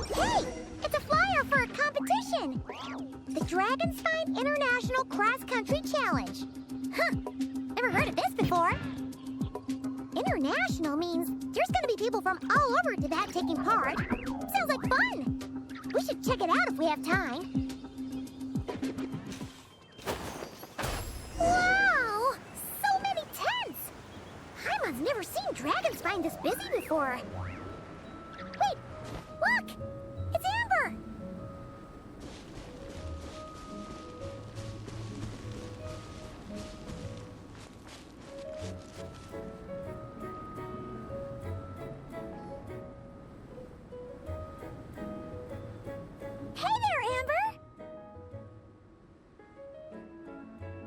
Hey! It's a flyer for a competition! The Dragonspine International Cross Country Challenge. Huh! Never heard of this before. International means there's gonna be people from all over Tibet taking part. Sounds like fun! We should check it out if we have time. Wow! So many tents! Paimon's never seen Dragonspine this busy before. Wait! Look! It's Amber! Hey there, Amber!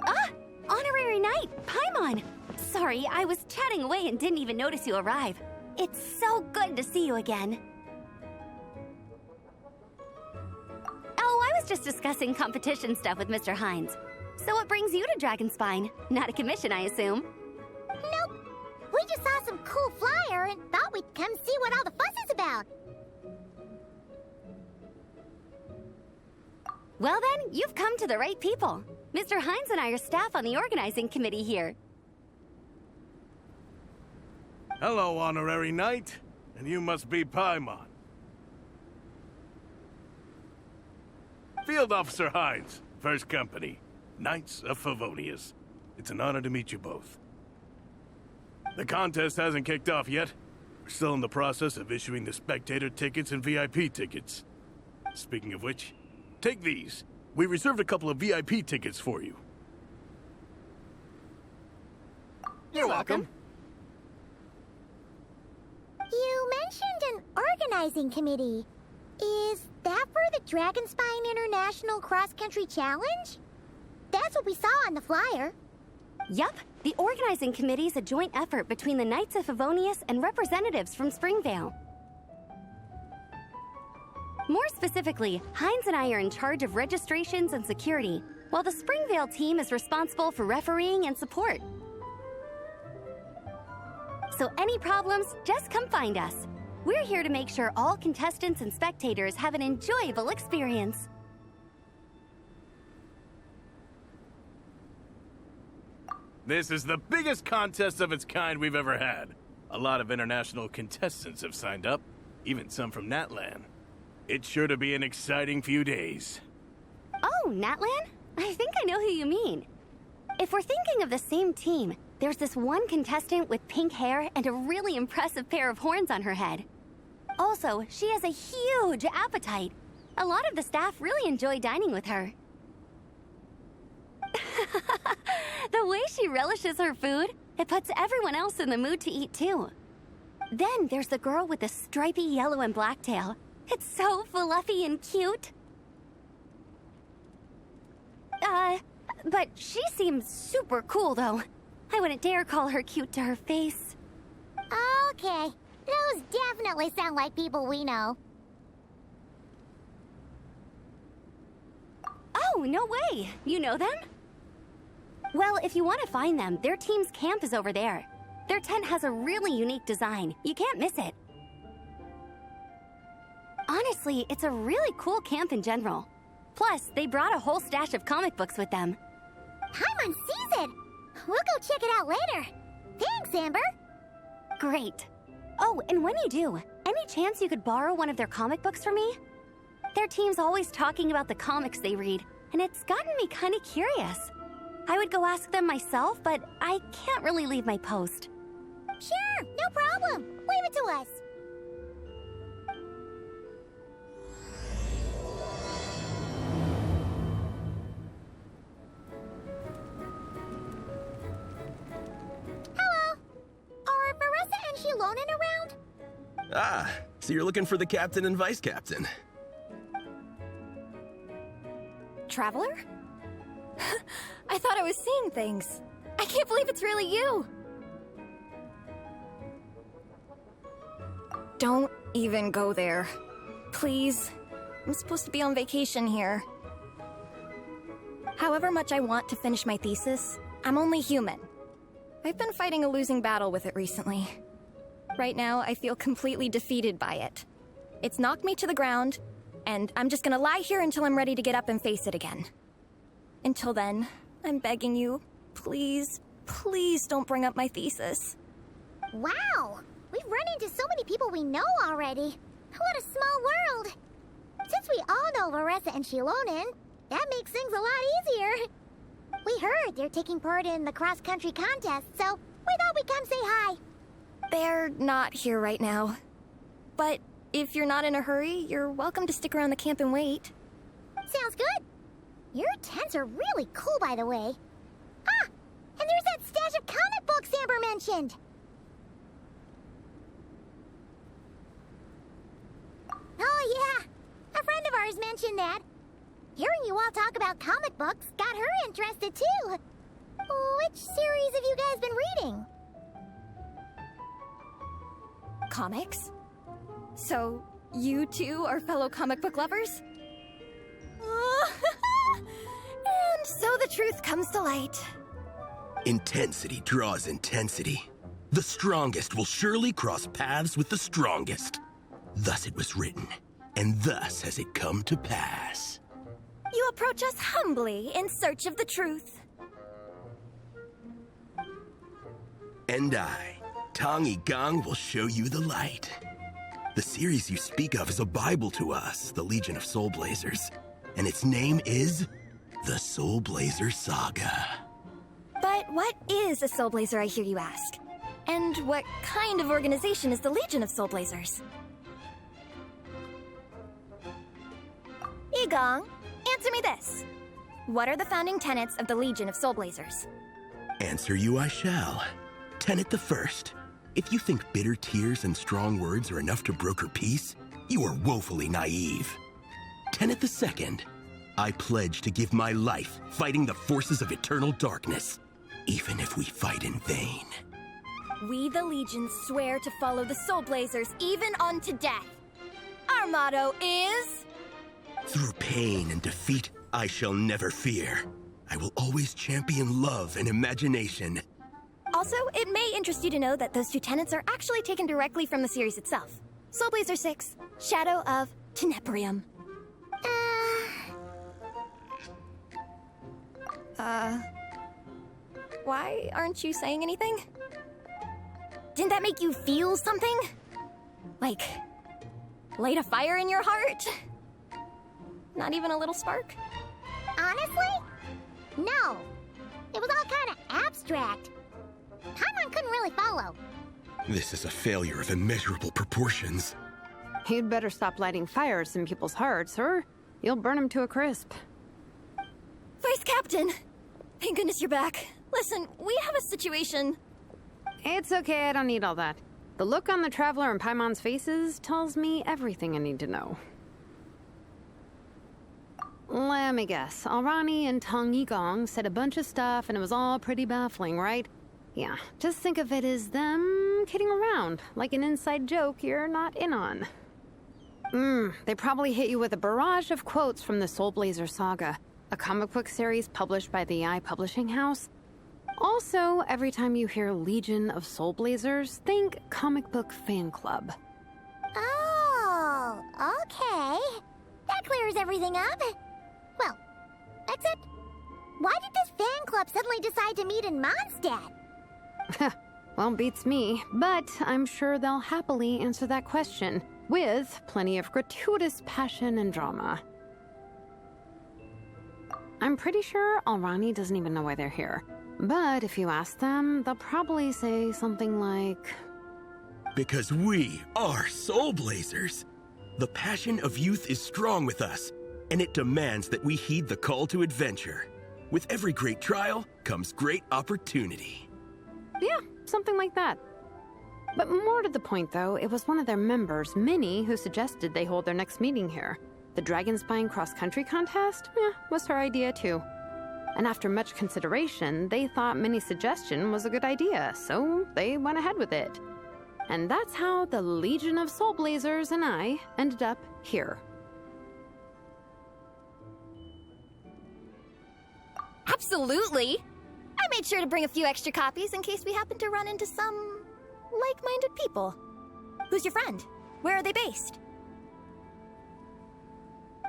Ah! Honorary Knight, Paimon! Sorry, I was chatting away and didn't even notice you arrive. It's so good to see you again. Oh, I was just discussing competition stuff with Mr. Hines. So what brings you to Dragonspine? Not a commission, I assume? Nope. We just saw some cool flyer and thought we'd come see what all the fuss is about. Well then, you've come to the right people. Mr. Hines and I are staff on the organizing committee here. Hello, Honorary Knight. And you must be Paimon. Field Officer Hines, First Company, Knights of Favonius. It's an honor to meet you both. The contest hasn't kicked off yet. We're still in the process of issuing the spectator tickets and VIP tickets. Speaking of which, take these. We reserved a couple of VIP tickets for you. You're welcome. You mentioned an organizing committee. Is that for the Dragonspine International Cross Country Challenge? That's what we saw on the flyer. Yup, the organizing committee is a joint effort between the Knights of Favonius and representatives from Springvale. More specifically, Hines and I are in charge of registrations and security, while the Springvale team is responsible for refereeing and support. So any problems, just come find us. We're here to make sure all contestants and spectators have an enjoyable experience. This is the biggest contest of its kind we've ever had. A lot of international contestants have signed up, even some from Natlan. It's sure to be an exciting few days. Oh, Natlan? I think I know who you mean. If we're thinking of the same team, there's this one contestant with pink hair and a really impressive pair of horns on her head. Also, she has a huge appetite. A lot of the staff really enjoy dining with her. The way she relishes her food, it puts everyone else in the mood to eat too. Then there's the girl with the stripy yellow and black tail. It's so fluffy and cute. But she seems super cool though. I wouldn't dare call her cute to her face. Okay, those definitely sound like people we know. Oh, no way! You know them? Well, if you want to find them, their team's camp is over there. Their tent has a really unique design. You can't miss it. Honestly, it's a really cool camp in general. Plus, they brought a whole stash of comic books with them. Paimon sees it! We'll go check it out later. Thanks, Amber. Great. Oh, and when you do, any chance you could borrow one of their comic books from me? Their team's always talking about the comics they read, and it's gotten me kind of curious. I would go ask them myself, but I can't really leave my post. Sure, no problem. Leave it to us. Hello. Are Marissa and Shilonen around? Ah, so you're looking for the captain and vice captain. Traveler? I thought I was seeing things. I can't believe it's really you. Don't even go there. Please. I'm supposed to be on vacation here. However much I want to finish my thesis, I'm only human. I've been fighting a losing battle with it recently. Right now, I feel completely defeated by it. It's knocked me to the ground, and I'm just gonna lie here until I'm ready to get up and face it again. Until then, I'm begging you, please, please don't bring up my thesis. Wow! We've run into so many people we know already. What a small world! Since we all know Larissa and Shilonen, that makes things a lot easier. We heard they're taking part in the cross-country contest, so we thought we'd come say hi. They're not here right now. But if you're not in a hurry, you're welcome to stick around the camp and wait. Sounds good. Your tents are really cool, by the way. Ah! And there's that stash of comic books Amber mentioned! Oh, yeah. A friend of ours mentioned that. Hearing you all talk about comic books got her interested, too. Which series have you guys been reading? Comics? So, you two are fellow comic book lovers? And so the truth comes to light. Intensity draws intensity. The strongest will surely cross paths with the strongest. Thus it was written, and thus has it come to pass. You approach us humbly in search of the truth. And I, Tong Yigang, will show you the light. The series you speak of is a Bible to us, the Legion of Soulblazers, and its name is the Soulblazer Saga. But what is a Soulblazer, I hear you ask? And what kind of organization is the Legion of Soulblazers? Yigang, answer me this. What are the founding tenets of the Legion of Soulblazers? Answer you I shall. Tenet the first. If you think bitter tears and strong words are enough to broker peace, you are woefully naive. Tenet the second. I pledge to give my life fighting the forces of eternal darkness, even if we fight in vain. We, the Legion, swear to follow the Soulblazers even unto death. Our motto is... Through pain and defeat, I shall never fear. I will always champion love and imagination. Also, it may interest you to know that those two tenets are actually taken directly from the series itself. Soulblazer 6, Shadow of Tenebrium. Why aren't you saying anything? Didn't that make you feel something? Like, light a fire in your heart? Not even a little spark? Honestly? No. It was all kind of abstract. Paimon couldn't really follow. This is a failure of immeasurable proportions. You'd better stop lighting fires in people's hearts, or you'll burn them to a crisp. Vice Captain! Thank goodness you're back. Listen, we have a situation. It's okay, I don't need all that. The look on the Traveler and Paimon's faces tells me everything I need to know. Let me guess. Alrani and Tong Yigang said a bunch of stuff and it was all pretty baffling, right? Yeah, just think of it as them kidding around, like an inside joke you're not in on. They probably hit you with a barrage of quotes from the Soulblazer Saga, a comic book series published by the Publishing House. Also, every time you hear Legion of Soulblazers, think comic book fan club. Oh, okay. That clears everything up. Well, except, why did this fan club suddenly decide to meet in Mondstadt? Well, beats me, but I'm sure they'll happily answer that question, with plenty of gratuitous passion and drama. I'm pretty sure Alrani doesn't even know why they're here. But if you ask them, they'll probably say something like... Because we are Soulblazers. The passion of youth is strong with us, and it demands that we heed the call to adventure. With every great trial comes great opportunity. Yeah, something like that. But more to the point, though, it was one of their members, Minnie, who suggested they hold their next meeting here. The Dragonspine cross-country contest? Was her idea, too. And after much consideration, they thought Minnie's suggestion was a good idea, so they went ahead with it. And that's how the Legion of Soulblazers and I ended up here. Absolutely! I made sure to bring a few extra copies in case we happen to run into some like-minded people. Who's your friend? Where are they based?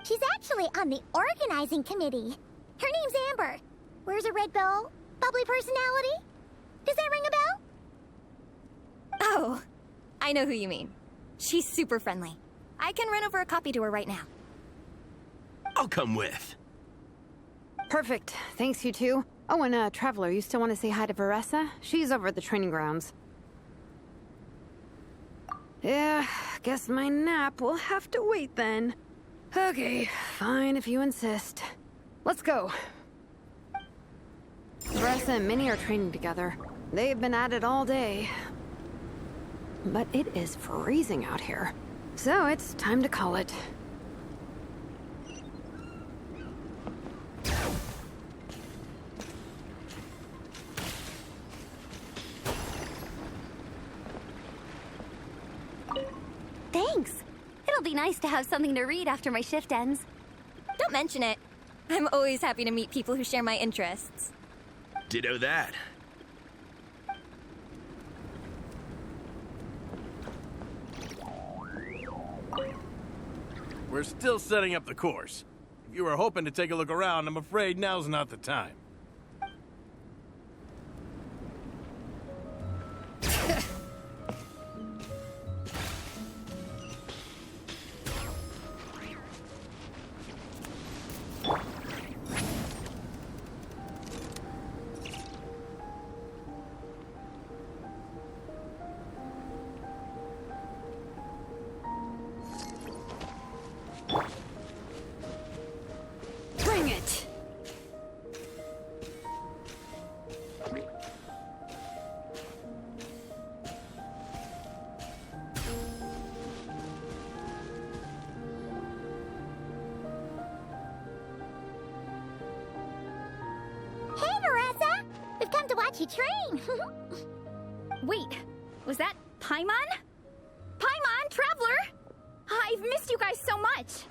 She's actually on the organizing committee. Her name's Amber. Wears a red bow, bubbly personality. Does that ring a bell? Oh, I know who you mean. She's super friendly. I can run over a copy to her right now. I'll come with. Perfect. Thanks, you two. Oh, and Traveler, you still want to say hi to Veressa? She's over at the training grounds. Yeah, guess my nap will have to wait then. Okay, fine if you insist. Let's go. Veressa and Minnie are training together. They've been at it all day. But it is freezing out here. So it's time to call it. Thanks. It'll be nice to have something to read after my shift ends. Don't mention it. I'm always happy to meet people who share my interests. Ditto that. We're still setting up the course. If you were hoping to take a look around, I'm afraid now's not the time. Bring it! Hey, Veressa! We've come to watch you train. Wait, was that Paimon? Paimon, Traveler! I've missed you guys so much!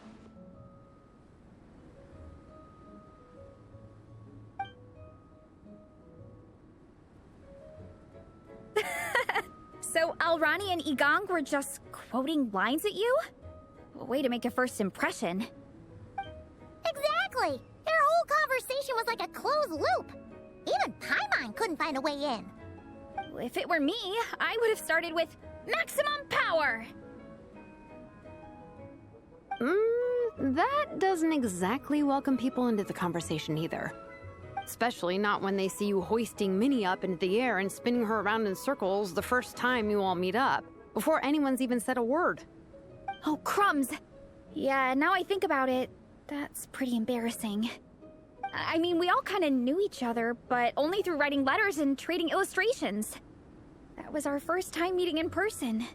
So Alrani and Igong were just quoting lines at you? Way to make a first impression. Exactly! Their whole conversation was like a closed loop. Even Paimon couldn't find a way in. If it were me, I would have started with maximum power! That doesn't exactly welcome people into the conversation either. Especially not when they see you hoisting Minnie up into the air and spinning her around in circles the first time you all meet up, before anyone's even said a word. Oh, crumbs! Yeah, now I think about it, that's pretty embarrassing. I mean, we all kind of knew each other, but only through writing letters and trading illustrations. That was our first time meeting in person.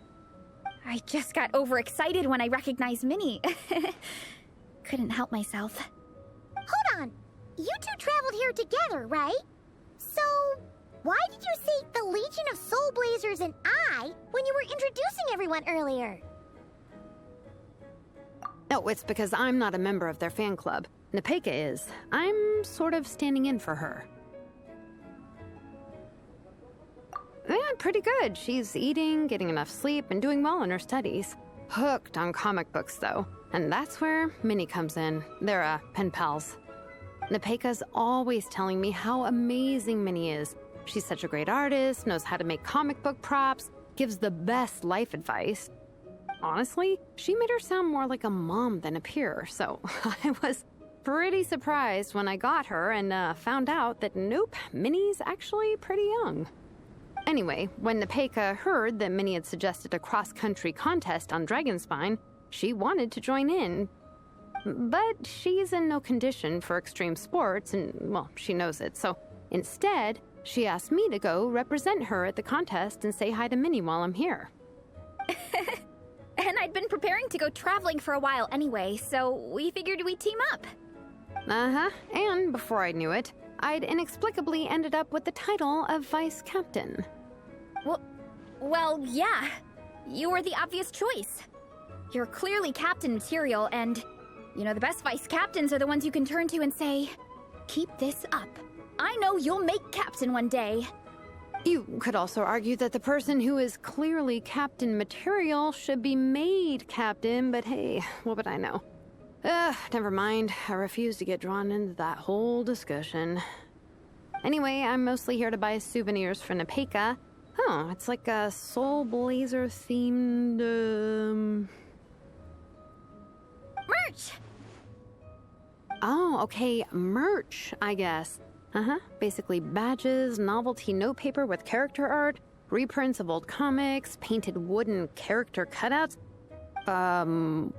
I just got overexcited when I recognized Minnie. Couldn't help myself. Hold on. You two traveled here together, right? So, why did you say the Legion of Soulblazers and I when you were introducing everyone earlier? No, it's because I'm not a member of their fan club. Nepeka is. I'm sort of standing in for her. Yeah, pretty good. She's eating, getting enough sleep, and doing well in her studies. Hooked on comic books, though. And that's where Minnie comes in. They're, pen pals. Nepeka's always telling me how amazing Minnie is. She's such a great artist, knows how to make comic book props, gives the best life advice. Honestly, she made her sound more like a mom than a peer, so I was pretty surprised when I got her and found out that nope, Minnie's actually pretty young. Anyway, when Nepeka heard that Minnie had suggested a cross-country contest on Dragonspine, she wanted to join in. But she's in no condition for extreme sports, and, well, she knows it, so instead, she asked me to go represent her at the contest and say hi to Minnie while I'm here. And I'd been preparing to go traveling for a while anyway, so we figured we'd team up. Uh-huh, and before I knew it, I'd inexplicably ended up with the title of Vice Captain. Well, yeah. You were the obvious choice. You're clearly captain material, and, you know, the best vice captains are the ones you can turn to and say, keep this up. I know you'll make captain one day. You could also argue that the person who is clearly captain material should be made captain, but hey, what would I know? Never mind. I refuse to get drawn into that whole discussion. Anyway, I'm mostly here to buy souvenirs for Nepeka. Oh, it's like a Soulblazer themed, Merch! Oh, okay, merch, I guess. Basically badges, novelty notepaper with character art, reprints of old comics, painted wooden character cutouts.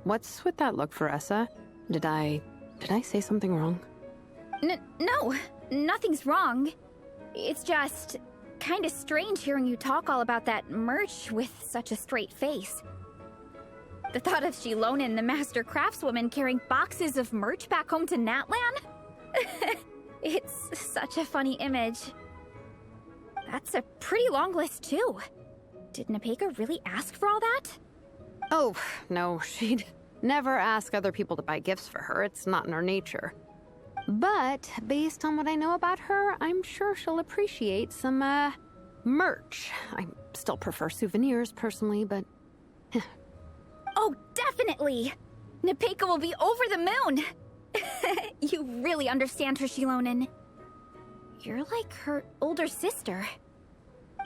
What's with that look, Veressa? Did I say something wrong? No, nothing's wrong. It's just kind of strange hearing you talk all about that merch with such a straight face. The thought of Shilonen, the master craftswoman, carrying boxes of merch back home to Natlan? It's such a funny image. That's a pretty long list, too. Did Nepeka really ask for all that? Oh, no, she'd never ask other people to buy gifts for her. It's not in her nature. But based on what I know about her, I'm sure she'll appreciate some, merch. I still prefer souvenirs, personally, but... Oh, definitely! Nepeka will be over the moon! You really understand her, Shilonen. You're like her older sister.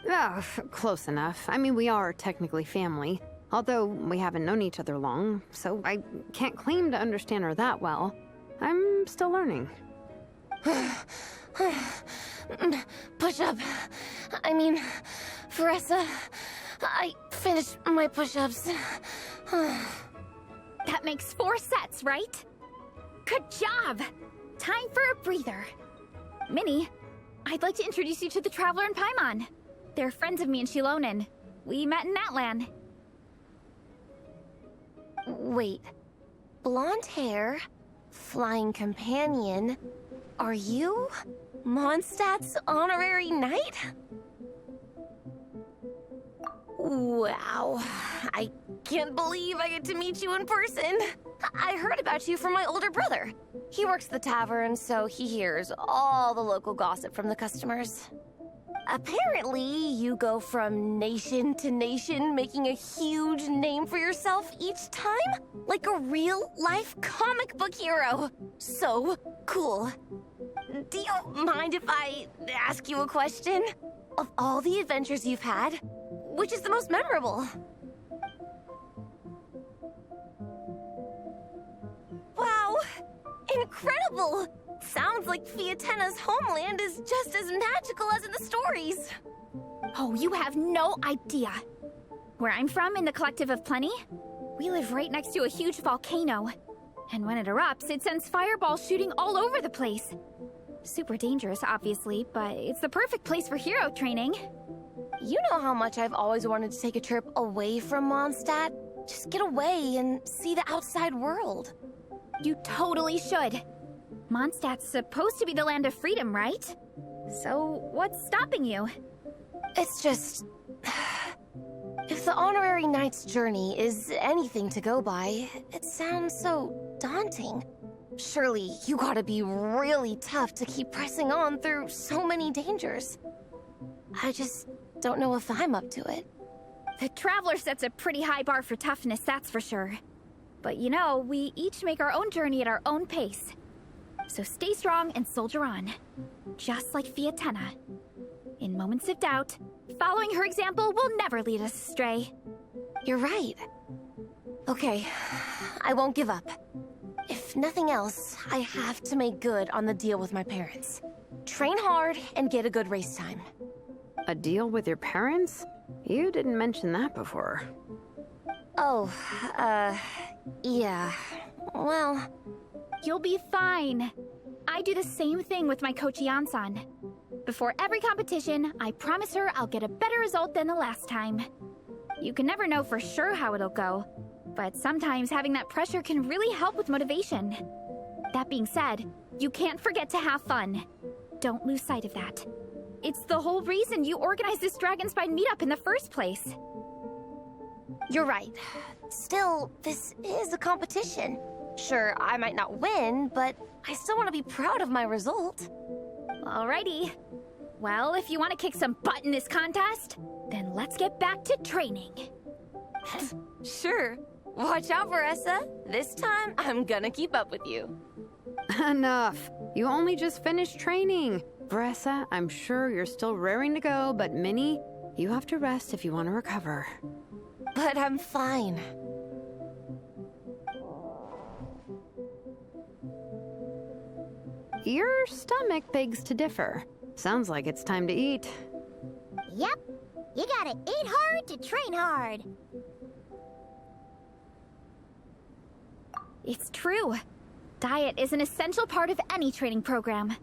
Oh, close enough. I mean, we are technically family, although we haven't known each other long, so I can't claim to understand her that well. I'm still learning. Push-up. I mean, Veressa, I finished my push-ups. That makes 4 sets, right? Good job! Time for a breather. Minnie, I'd like to introduce you to the Traveler and Paimon. They're friends of me and Shilonen. We met in Natlan. Wait. Blonde hair, flying companion. Are you Mondstadt's honorary knight? Wow. I can't believe I get to meet you in person. I heard about you from my older brother. He works at the tavern, so he hears all the local gossip from the customers. Apparently, you go from nation to nation, making a huge name for yourself each time? Like a real-life comic book hero. So cool. Do you mind if I ask you a question? Of all the adventures you've had, which is the most memorable? Wow! Incredible! Sounds like Fietena's homeland is just as magical as in the stories. Oh, you have no idea. Where I'm from, in the Collective of Plenty, we live right next to a huge volcano. And when it erupts, it sends fireballs shooting all over the place. Super dangerous, obviously, but it's the perfect place for hero training. You know how much I've always wanted to take a trip away from Mondstadt? Just get away and see the outside world. You totally should. Mondstadt's supposed to be the land of freedom, right? So, what's stopping you? It's just... If the honorary knight's journey is anything to go by, it sounds so daunting. Surely you gotta be really tough to keep pressing on through so many dangers. I just don't know if I'm up to it. The Traveler sets a pretty high bar for toughness, that's for sure. But you know, we each make our own journey at our own pace. So stay strong and soldier on. Just like Fietena. In moments of doubt, following her example will never lead us astray. You're right. Okay, I won't give up. If nothing else, I have to make good on the deal with my parents. Train hard and get a good race time. A deal with your parents? You didn't mention that before. Oh, yeah. Well... You'll be fine. I do the same thing with my coach Yan-san. Before every competition, I promise her I'll get a better result than the last time. You can never know for sure how it'll go, but sometimes having that pressure can really help with motivation. That being said, you can't forget to have fun. Don't lose sight of that. It's the whole reason you organized this Dragonspine meetup in the first place. You're right. Still, this is a competition. Sure, I might not win, but I still want to be proud of my result. Alrighty. Well, if you want to kick some butt in this contest, then let's get back to training. Sure. Watch out, Veressa. This time, I'm gonna keep up with you. Enough. You only just finished training. Veressa, I'm sure you're still raring to go, but Minnie, you have to rest if you want to recover. But I'm fine. Your stomach begs to differ. Sounds like it's time to eat. Yep. You gotta eat hard to train hard. It's true. Diet is an essential part of any training program.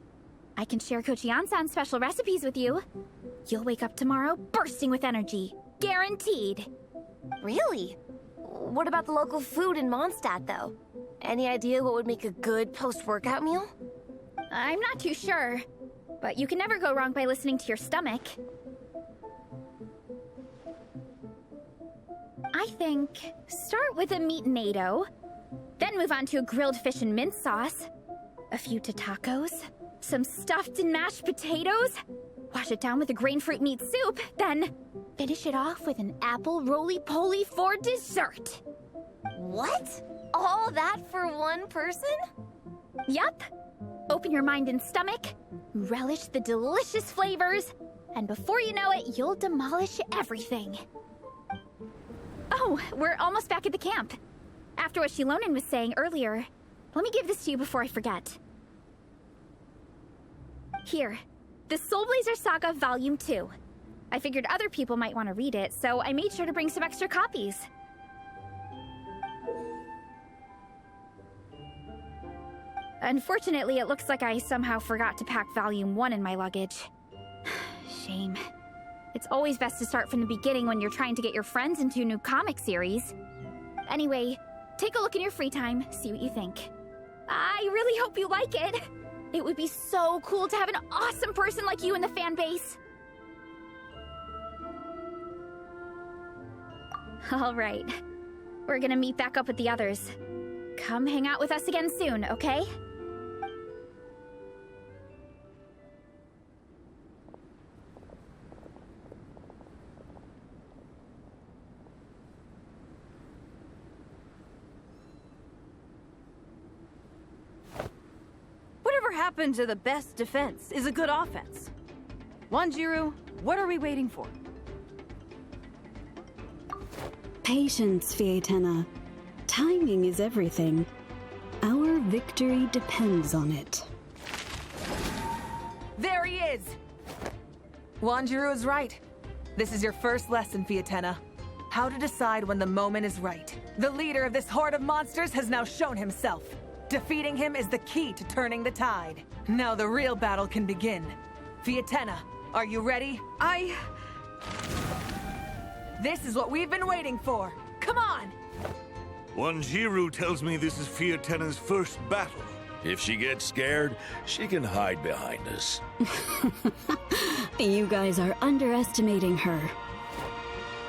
I can share Coach Yansan's special recipes with you. You'll wake up tomorrow bursting with energy. Guaranteed. Really? What about the local food in Mondstadt, though? Any idea what would make a good post-workout meal? I'm not too sure, but you can never go wrong by listening to your stomach. I think start with a meat-nado, then move on to a grilled fish and mint sauce, a few tacos, some stuffed and mashed potatoes, wash it down with a grain fruit meat soup, then finish it off with an apple roly-poly for dessert. What? All that for one person? Yup. Open your mind and stomach, relish the delicious flavors, and before you know it, you'll demolish everything. Oh, we're almost back at the camp. After what Shilonen was saying earlier, let me give this to you before I forget. Here, the Soulblazers Saga Volume 2. I figured other people might want to read it, so I made sure to bring some extra copies. Unfortunately, it looks like I somehow forgot to pack Volume 1 in my luggage. Shame. It's always best to start from the beginning when you're trying to get your friends into a new comic series. Anyway, take a look in your free time, see what you think. I really hope you like it. It would be so cool to have an awesome person like you in the fan base. All right. We're gonna meet back up with the others. Come hang out with us again soon, okay? Whatever happened to the best defense is a good offense? Wanjiru, what are we waiting for? Patience, Fietena. Timing is everything. Our victory depends on it. There he is! Wanjiru is right. This is your first lesson, Fietena. How to decide when the moment is right. The leader of this horde of monsters has now shown himself. Defeating him is the key to turning the tide. Now the real battle can begin. Fietena, are you ready? This is what we've been waiting for. Come on! Wanjiru tells me this is Fietena's first battle. If she gets scared, she can hide behind us. You guys are underestimating her.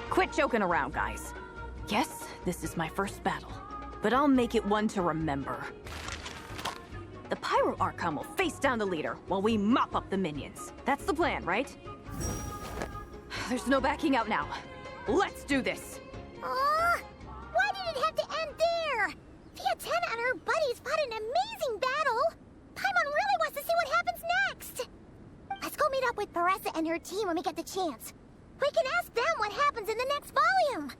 Quit joking around, guys. Yes, this is my first battle, but I'll make it one to remember. The Pyro Archon will face down the leader while we mop up the minions. That's the plan, right? There's no backing out now. Let's do this! Aw! Why did it have to end there? Fietena and her buddies fought an amazing battle! Paimon really wants to see what happens next! Let's go meet up with Veressa and her team when we get the chance. We can ask them what happens in the next volume!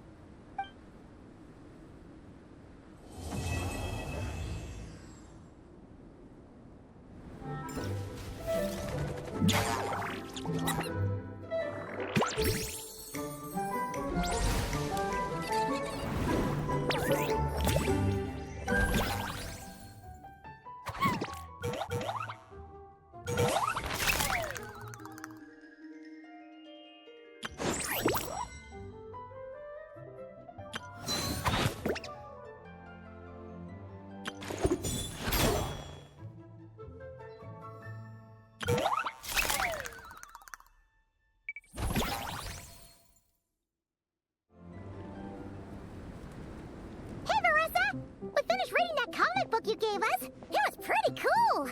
You gave us. It was pretty cool.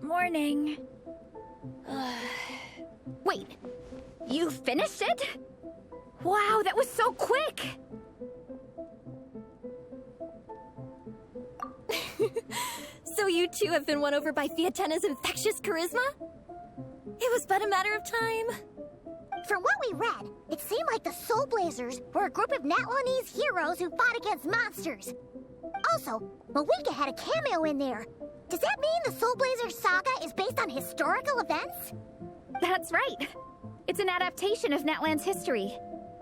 Morning. Wait, you finished it? Wow, that was so quick. So you two have been won over by Fietena's infectious charisma? It was but a matter of time. From what we read, it seemed like the Soulblazers were a group of Natlanese heroes who fought against monsters. Also, Mawika had a cameo in there. Does that mean the Soulblazers saga is based on historical events? That's right. It's an adaptation of Natlan's history.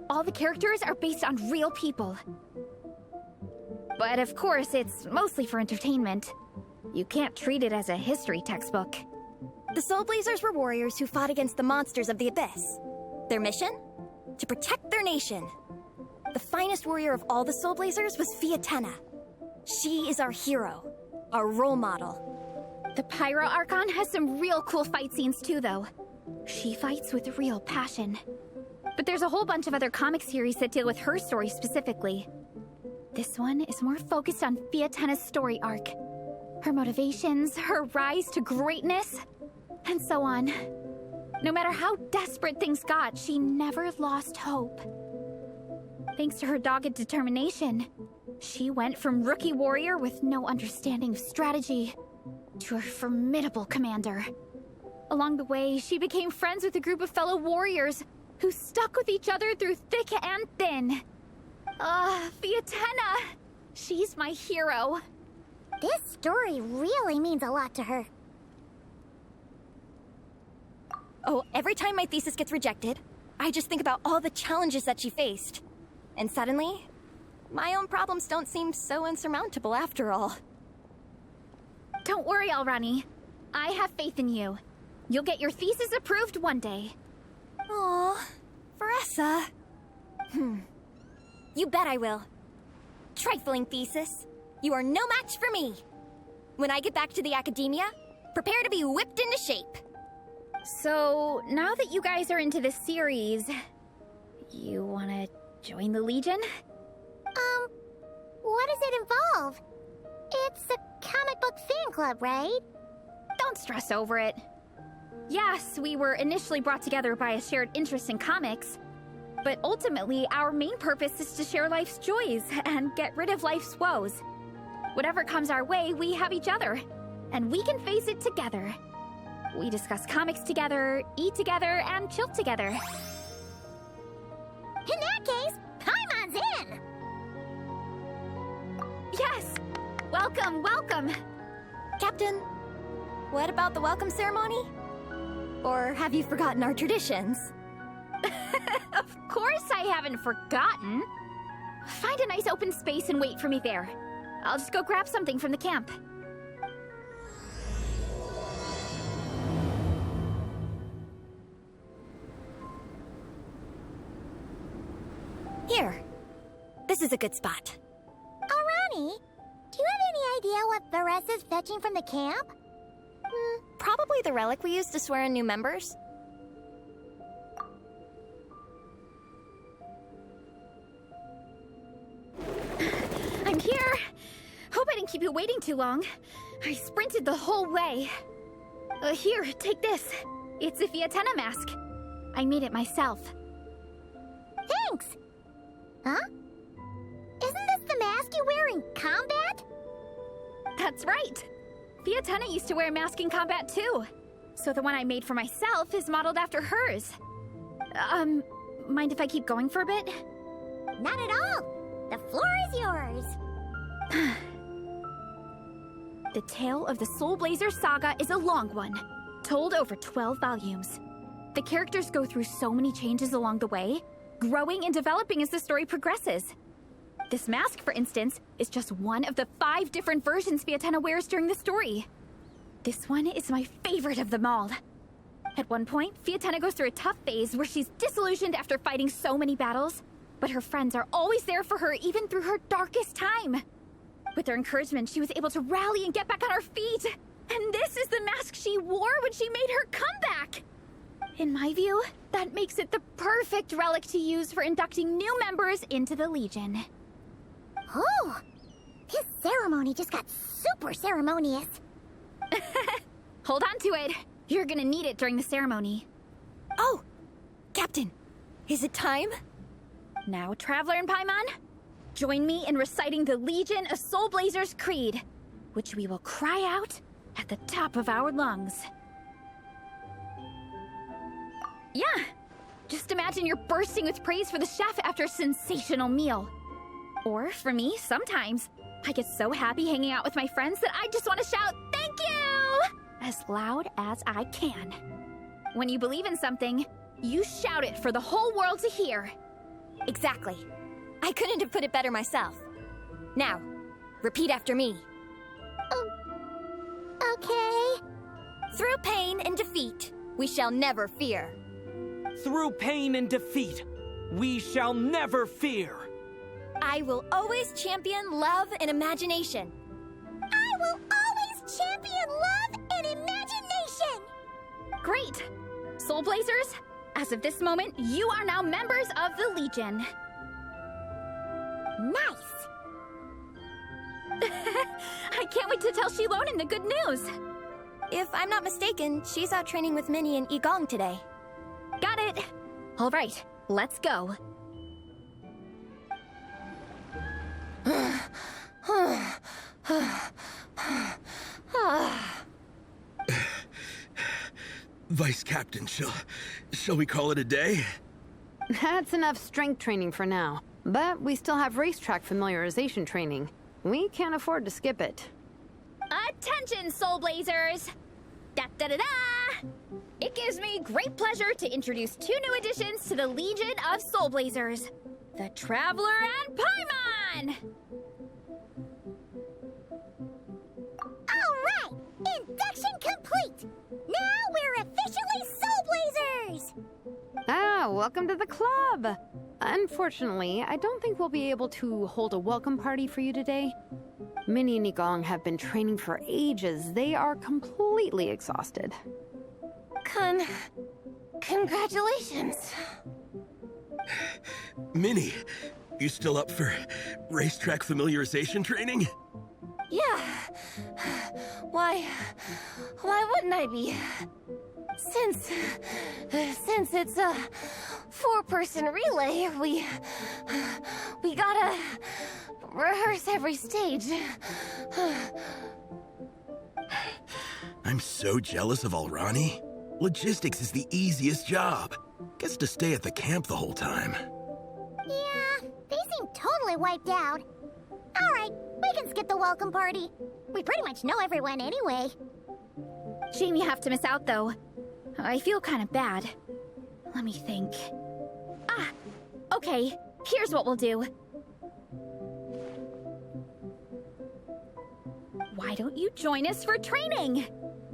All the characters are based on real people. But of course, it's mostly for entertainment. You can't treat it as a history textbook. The Soulblazers were warriors who fought against the monsters of the Abyss. Their mission? To protect their nation. The finest warrior of all the Soulblazers was Fietena. She is our hero, our role model. The Pyro Archon has some real cool fight scenes too, though. She fights with real passion. But there's a whole bunch of other comic series that deal with her story specifically. This one is more focused on Fietena's story arc. Her motivations, her rise to greatness, and so on. No matter how desperate things got, she never lost hope. Thanks to her dogged determination, she went from rookie warrior with no understanding of strategy to a formidable commander. Along the way, she became friends with a group of fellow warriors who stuck with each other through thick and thin. Fietena! She's my hero. This story really means a lot to her. Oh, every time my thesis gets rejected, I just think about all the challenges that she faced. And suddenly, my own problems don't seem so insurmountable after all. Don't worry, Alrani. I have faith in you. You'll get your thesis approved one day. Aw, Veressa. You bet I will. Trifling thesis. You are no match for me. When I get back to the academia, prepare to be whipped into shape. So, now that you guys are into this series, you wanna join the Legion? What does it involve? It's a comic book fan club, right? Don't stress over it. Yes, we were initially brought together by a shared interest in comics, but ultimately our main purpose is to share life's joys and get rid of life's woes. Whatever comes our way, we have each other, and we can face it together. We discuss comics together, eat together, and chill together. In that case, Paimon's in! Yes! Welcome, welcome! Captain, what about the welcome ceremony? Or have you forgotten our traditions? Of course I haven't forgotten. Find a nice open space and wait for me there. I'll just go grab something from the camp. Here. This is a good spot. Alrani, do you have any idea what Veressa's fetching from the camp? Probably the relic we used to swear in new members. I'm here! Hope I didn't keep you waiting too long. I sprinted the whole way. Here, take this. It's a Fietena mask. I made it myself. Thanks! Huh? Isn't this the mask you wear in combat? That's right! Fietena used to wear a mask in combat too. So the one I made for myself is modeled after hers. Mind if I keep going for a bit? Not at all! The floor is yours! The tale of the Soulblazers saga is a long one, told over 12 volumes. The characters go through so many changes along the way, growing and developing as the story progresses. This mask, for instance, is just one of the 5 different versions Fietena wears during the story. This one is my favorite of them all. At one point, Fietena goes through a tough phase where she's disillusioned after fighting so many battles, but her friends are always there for her even through her darkest time. With their encouragement, she was able to rally and get back on her feet. And this is the mask she wore when she made her comeback. In my view, that makes it the perfect relic to use for inducting new members into the Legion. Oh! This ceremony just got super ceremonious. Hold on to it. You're gonna need it during the ceremony. Oh! Captain, is it time? Now, Traveler and Paimon, join me in reciting the Legion of Soulblazers Creed, which we will cry out at the top of our lungs. Yeah, just imagine you're bursting with praise for the chef after a sensational meal. Or, for me, sometimes, I get so happy hanging out with my friends that I just want to shout, "Thank you!" as loud as I can. When you believe in something, you shout it for the whole world to hear. Exactly. I couldn't have put it better myself. Now, repeat after me. Okay. Through pain and defeat, we shall never fear. Through pain and defeat, we shall never fear. I will always champion love and imagination. I will always champion love and imagination! Great! Soulblazers, as of this moment, you are now members of the Legion. Nice! I can't wait to tell Shilonen the good news. If I'm not mistaken, she's out training with Minnie and Igong today. Got it. All right, let's go. Vice Captain, shall we call it a day? That's enough strength training for now. But we still have racetrack familiarization training. We can't afford to skip it. Attention, Soulblazers! Da-da-da-da! It gives me great pleasure to introduce 2 new additions to the Legion of Soulblazers. The Traveler and Paimon! Alright! Induction complete! Now we're officially Soulblazers! Ah, welcome to the club! Unfortunately, I don't think we'll be able to hold a welcome party for you today. Minnie and Igong have been training for ages. They are completely exhausted. Congratulations. Minnie, you still up for racetrack familiarization training? Yeah. Why wouldn't I be? Since it's a 4-person relay, we gotta rehearse every stage. I'm so jealous of Alrani. Logistics is the easiest job. Gets to stay at the camp the whole time. Yeah, they seem totally wiped out. Alright, we can skip the welcome party. We pretty much know everyone anyway. Shame you have to miss out, though. I feel kind of bad. Let me think. Ah, okay. Here's what we'll do. Why don't you join us for training?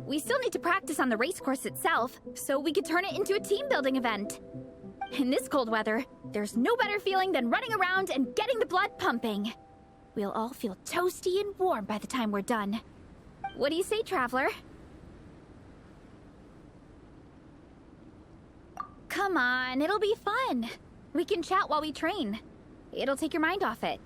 We still need to practice on the race course itself, so we could turn it into a team-building event. In this cold weather, there's no better feeling than running around and getting the blood pumping. We'll all feel toasty and warm by the time we're done. What do you say, Traveler? Come on, it'll be fun. We can chat while we train. It'll take your mind off it.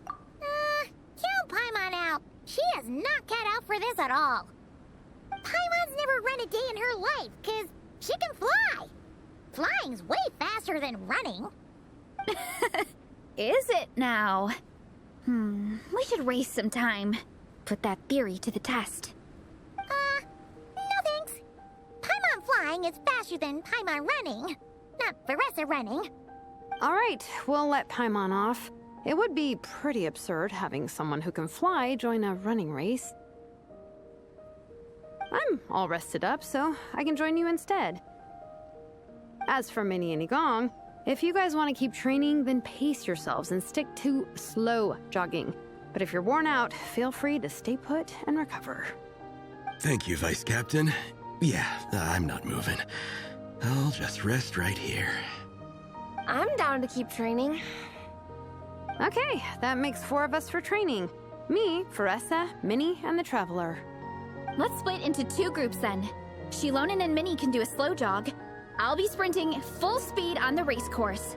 Count Paimon out. She is not cut out for this at all. Paimon's never run a day in her life, 'cause she can fly. Flying's way faster than running. Is it now? We should race sometime. Put that theory to the test. No thanks. Paimon flying is faster than Paimon running. Not Veressa running. All right, we'll let Paimon off. It would be pretty absurd having someone who can fly join a running race. I'm all rested up, so I can join you instead. As for Minnie and Igong, if you guys want to keep training, then pace yourselves and stick to slow jogging. But if you're worn out, feel free to stay put and recover. Thank you, Vice Captain. Yeah, I'm not moving. I'll just rest right here. I'm down to keep training. Okay, that makes 4 of us for training. Me, Veressa, Minnie, and the Traveler. Let's split into 2 groups then. Shilonen and Minnie can do a slow jog. I'll be sprinting full speed on the race course.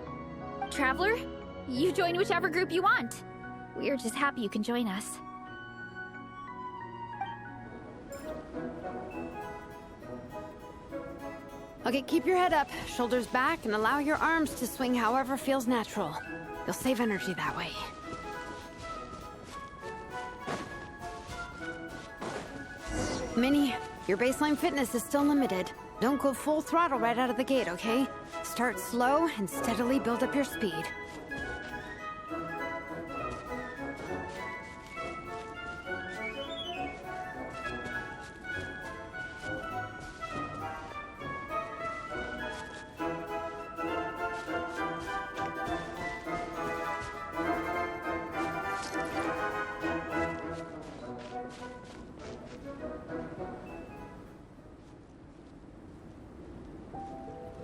Traveler, you join whichever group you want. We're just happy you can join us. Okay, keep your head up, shoulders back, and allow your arms to swing however feels natural. You'll save energy that way. Minnie, your baseline fitness is still limited. Don't go full throttle right out of the gate, okay? Start slow and steadily build up your speed.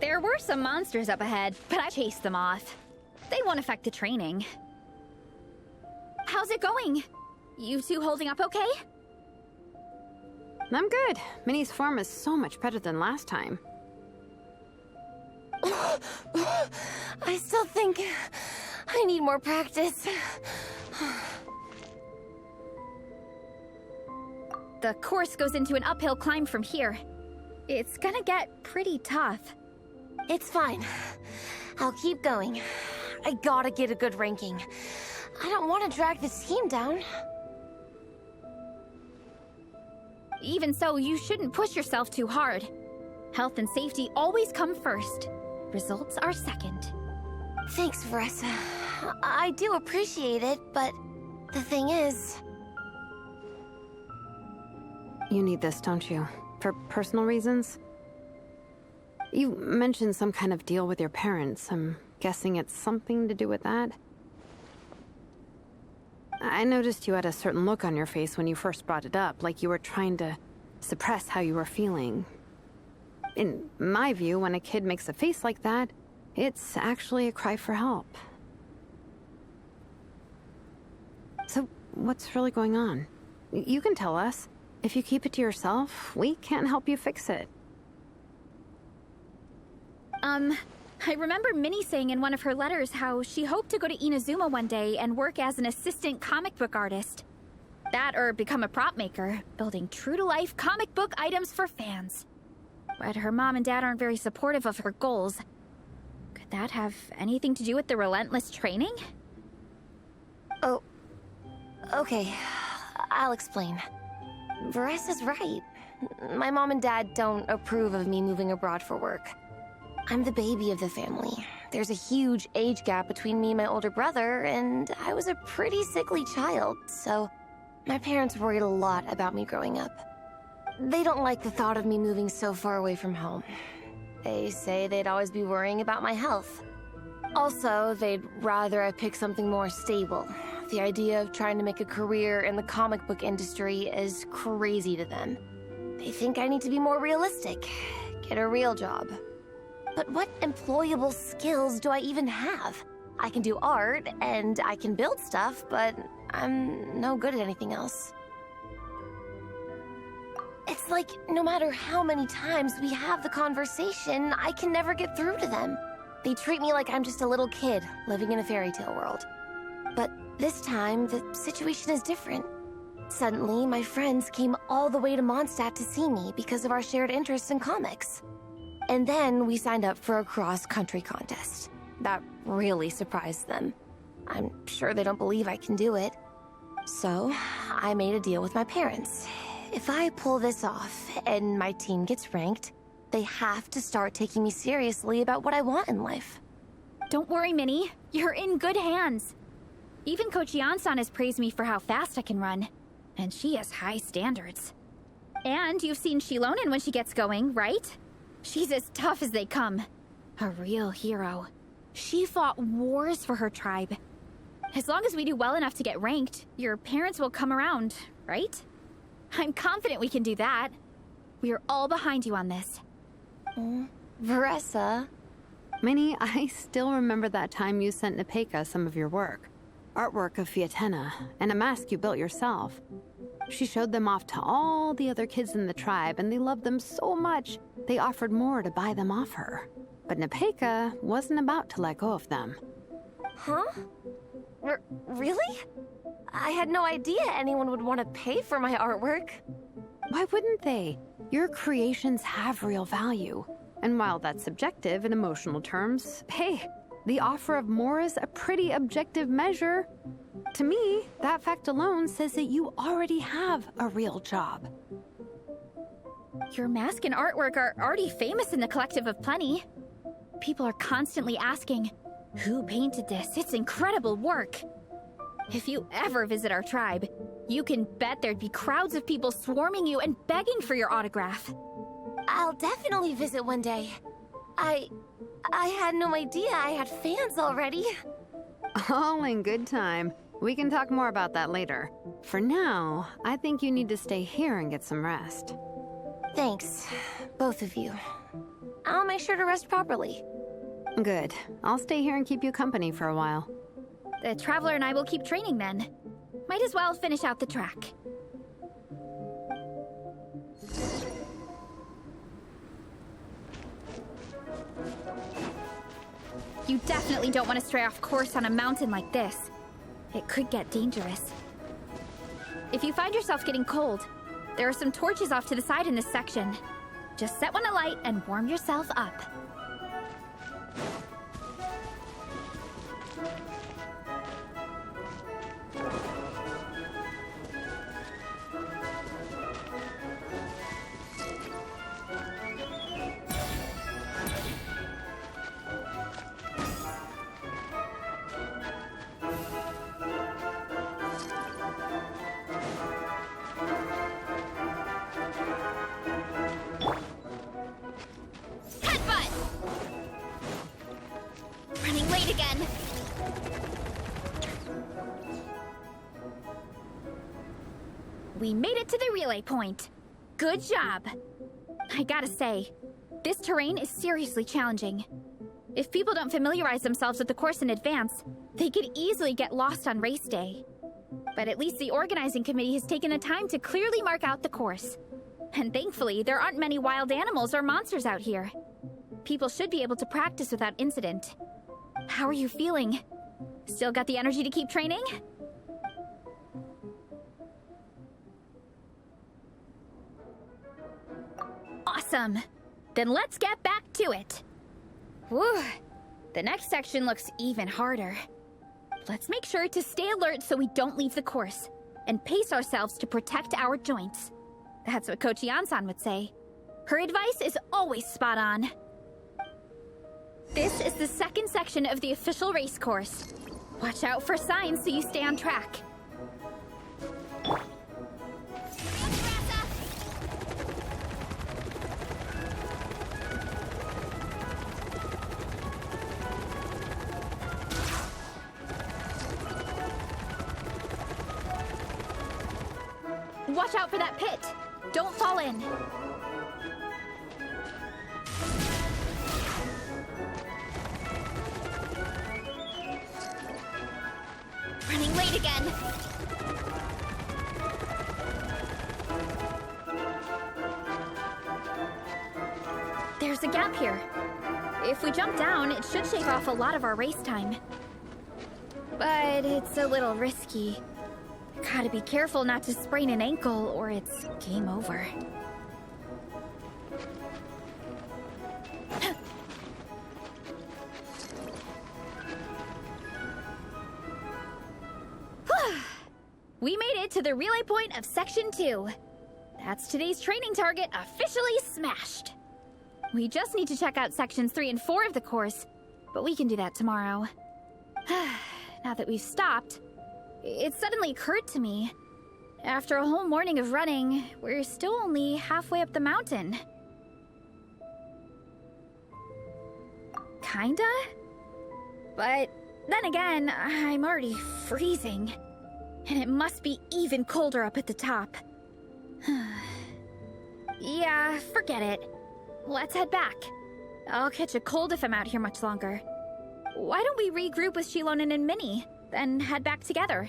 There were some monsters up ahead, but I chased them off. They won't affect the training. How's it going? You two holding up okay? I'm good. Minnie's form is so much better than last time. I still think I need more practice. The course goes into an uphill climb from here. It's gonna get pretty tough. It's fine. I'll keep going. I gotta get a good ranking. I don't want to drag this team down. Even so, you shouldn't push yourself too hard. Health and safety always come first. Results are second. Thanks, Veressa. I do appreciate it, but the thing is... You need this, don't you? For personal reasons? You mentioned some kind of deal with your parents. I'm guessing it's something to do with that? I noticed you had a certain look on your face when you first brought it up, like you were trying to suppress how you were feeling. In my view, when a kid makes a face like that, it's actually a cry for help. So, what's really going on? You can tell us. If you keep it to yourself, we can't help you fix it. I remember Minnie saying in one of her letters how she hoped to go to Inazuma one day and work as an assistant comic book artist. That or become a prop maker, building true-to-life comic book items for fans. But her mom and dad aren't very supportive of her goals. Could that have anything to do with the relentless training? Oh, okay. I'll explain. Veressa's right. My mom and dad don't approve of me moving abroad for work. I'm the baby of the family. There's a huge age gap between me and my older brother, and I was a pretty sickly child, so my parents worried a lot about me growing up. They don't like the thought of me moving so far away from home. They say they'd always be worrying about my health. Also, they'd rather I pick something more stable. The idea of trying to make a career in the comic book industry is crazy to them. They think I need to be more realistic, get a real job. But what employable skills do I even have? I can do art, and I can build stuff, but I'm no good at anything else. It's like, no matter how many times we have the conversation, I can never get through to them. They treat me like I'm just a little kid living in a fairy tale world. But this time, the situation is different. Suddenly, my friends came all the way to Mondstadt to see me because of our shared interest in comics. And then we signed up for a cross-country contest. That really surprised them. I'm sure they don't believe I can do it. So, I made a deal with my parents. If I pull this off and my team gets ranked, they have to start taking me seriously about what I want in life. Don't worry, Minnie. You're in good hands. Even Coach Yansan has praised me for how fast I can run. And she has high standards. And you've seen Shilonen when she gets going, right? She's as tough as they come. A real hero. She fought wars for her tribe. As long as we do well enough to get ranked, your parents will come around, right? I'm confident we can do that. We are all behind you on this. Veressa. Minnie, I still remember that time you sent Nepeka some of your work. Artwork of Fietena, and a mask you built yourself. She showed them off to all the other kids in the tribe, and they loved them so much, they offered more to buy them off her. But Nepeka wasn't about to let go of them. Huh? Really? I had no idea anyone would want to pay for my artwork. Why wouldn't they? Your creations have real value. And while that's subjective in emotional terms, hey, the offer of more is a pretty objective measure. To me, that fact alone says that you already have a real job. Your mask and artwork are already famous in the Collective of Plenty. People are constantly asking, who painted this? It's incredible work. If you ever visit our tribe, you can bet there'd be crowds of people swarming you and begging for your autograph. I'll definitely visit one day. I had no idea I had fans already. All in good time. We can talk more about that later. For now, I think you need to stay here and get some rest. Thanks, both of you. I'll make sure to rest properly. Good. I'll stay here and keep you company for a while. The Traveler and I will keep training then. Might as well finish out the track. You definitely don't want to stray off course on a mountain like this. It could get dangerous. If you find yourself getting cold, there are some torches off to the side in this section. Just set one alight and warm yourself up. Running late again. We made it to the relay point. Good job. I gotta say, this terrain is seriously challenging. If people don't familiarize themselves with the course in advance, they could easily get lost on race day. But at least the organizing committee has taken the time to clearly mark out the course. And thankfully, there aren't many wild animals or monsters out here. People should be able to practice without incident. How are you feeling? Still got the energy to keep training? Awesome! Then let's get back to it! Whew! The next section looks even harder. Let's make sure to stay alert so we don't leave the course, and pace ourselves to protect our joints. That's what Coach Yansan would say. Her advice is always spot on. This is the second section of the official race course. Watch out for signs so you stay on track. Watch out for that pit. Don't fall in. Running late again. There's a gap here. If we jump down, it should shave off a lot of our race time. But it's a little risky. Gotta be careful not to sprain an ankle or it's game over. We made it to the relay point of Section 2. That's today's training target officially smashed. We just need to check out Sections 3 and 4 of the course, but we can do that tomorrow. Now that we've stopped, it suddenly occurred to me. After a whole morning of running, we're still only halfway up the mountain. Kinda? But then again, I'm already freezing. And it must be even colder up at the top. Yeah, forget it. Let's head back. I'll catch a cold if I'm out here much longer. Why don't we regroup with Shilonen and Minnie, then head back together?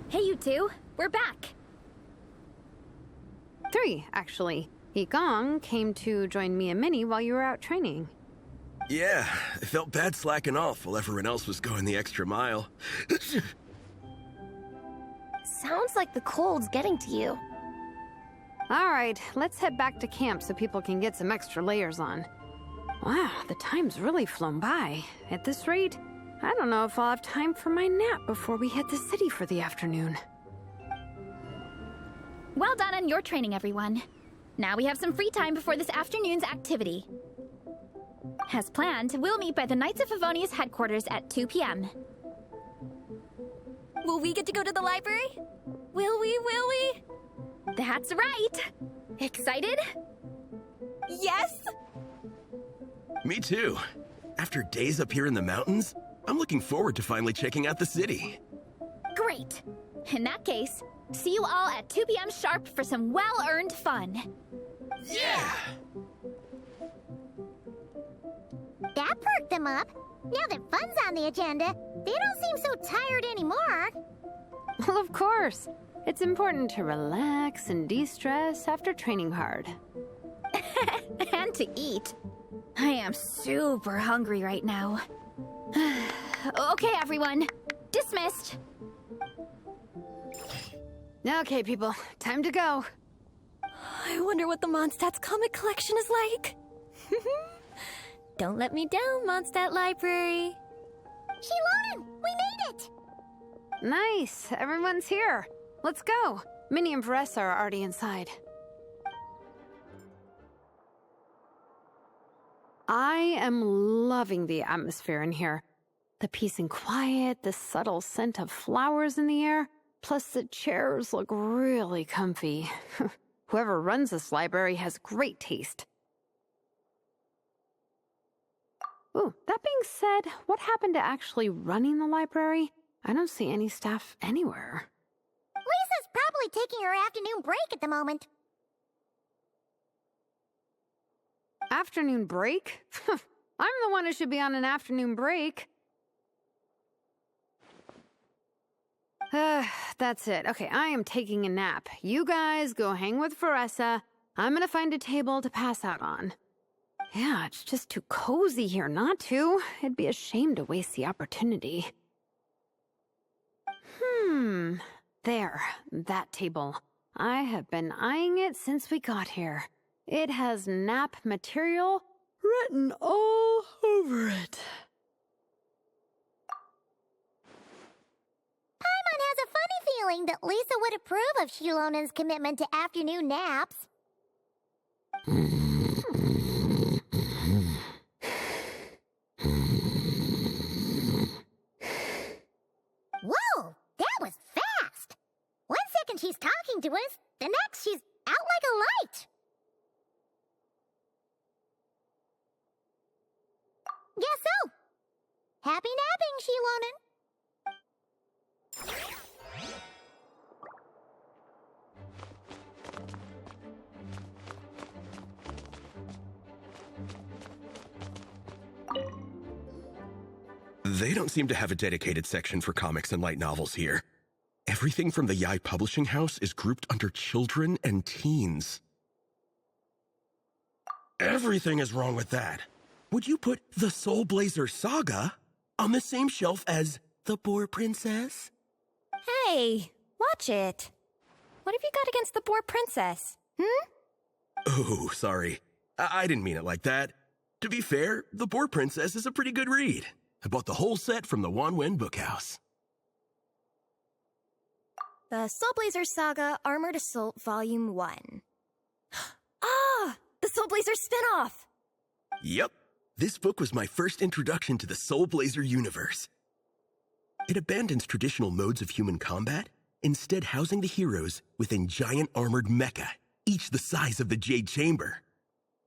Hey, you two. We're back. 3, actually. Yigong came to join me and Minnie while you were out training. Yeah, I felt bad slacking off while everyone else was going the extra mile. Sounds like the cold's getting to you. All right, let's head back to camp so people can get some extra layers on. Wow, the time's really flown by. At this rate, I don't know if I'll have time for my nap before we hit the city for the afternoon. Well done on your training, everyone. Now we have some free time before this afternoon's activity. As planned, we'll meet by the Knights of Favonius headquarters at 2 p.m. Will we get to go to the library? Will we? That's right! Excited? Yes! Me too. After days up here in the mountains, I'm looking forward to finally checking out the city. Great! In that case, see you all at 2 p.m. sharp for some well-earned fun. Yeah! That perked them up. Now that fun's on the agenda, they don't seem so tired anymore. Well, of course. It's important to relax and de-stress after training hard. And to eat. I am super hungry right now. Okay, everyone. Dismissed. Okay, people. Time to go. I wonder what the Mondstadt's comic collection is like. Don't let me down, Mondstadt Library. Xilonen, we made it! Nice. Everyone's here. Let's go. Minnie and Vanessa are already inside. I am loving the atmosphere in here. The peace and quiet, the subtle scent of flowers in the air, plus the chairs look really comfy. Whoever runs this library has great taste. Ooh, that being said, what happened to actually running the library? I don't see any staff anywhere. Lisa's probably taking her afternoon break at the moment. Afternoon break? I'm the one who should be on an afternoon break. That's it. Okay, I am taking a nap. You guys go hang with Vanessa. I'm gonna find a table to pass out on. Yeah, it's just too cozy here not to. It'd be a shame to waste the opportunity. There, that table. I have been eyeing it since we got here. It has nap material written all over it. Paimon has a funny feeling that Lisa would approve of Shilonen's commitment to afternoon naps. Whoa, that was fast! 1 second she's talking to us, the next she's out like a light. Guess so. Happy napping, Xilonen. They don't seem to have a dedicated section for comics and light novels here. Everything from the Yai Publishing House is grouped under children and teens. Everything is wrong with that. Would you put the Soulblazers Saga on the same shelf as The Boar Princess? Hey, watch it. What have you got against the Boar Princess? Oh, sorry. I didn't mean it like that. To be fair, The Boar Princess is a pretty good read. I bought the whole set from the Wanwen Bookhouse. The Soulblazers Saga Armored Assault Volume 1. Ah! The Soulblazer spinoff! Yep. This book was my first introduction to the Soulblazer universe. It abandons traditional modes of human combat, instead housing the heroes within giant armored mecha, each the size of the Jade Chamber.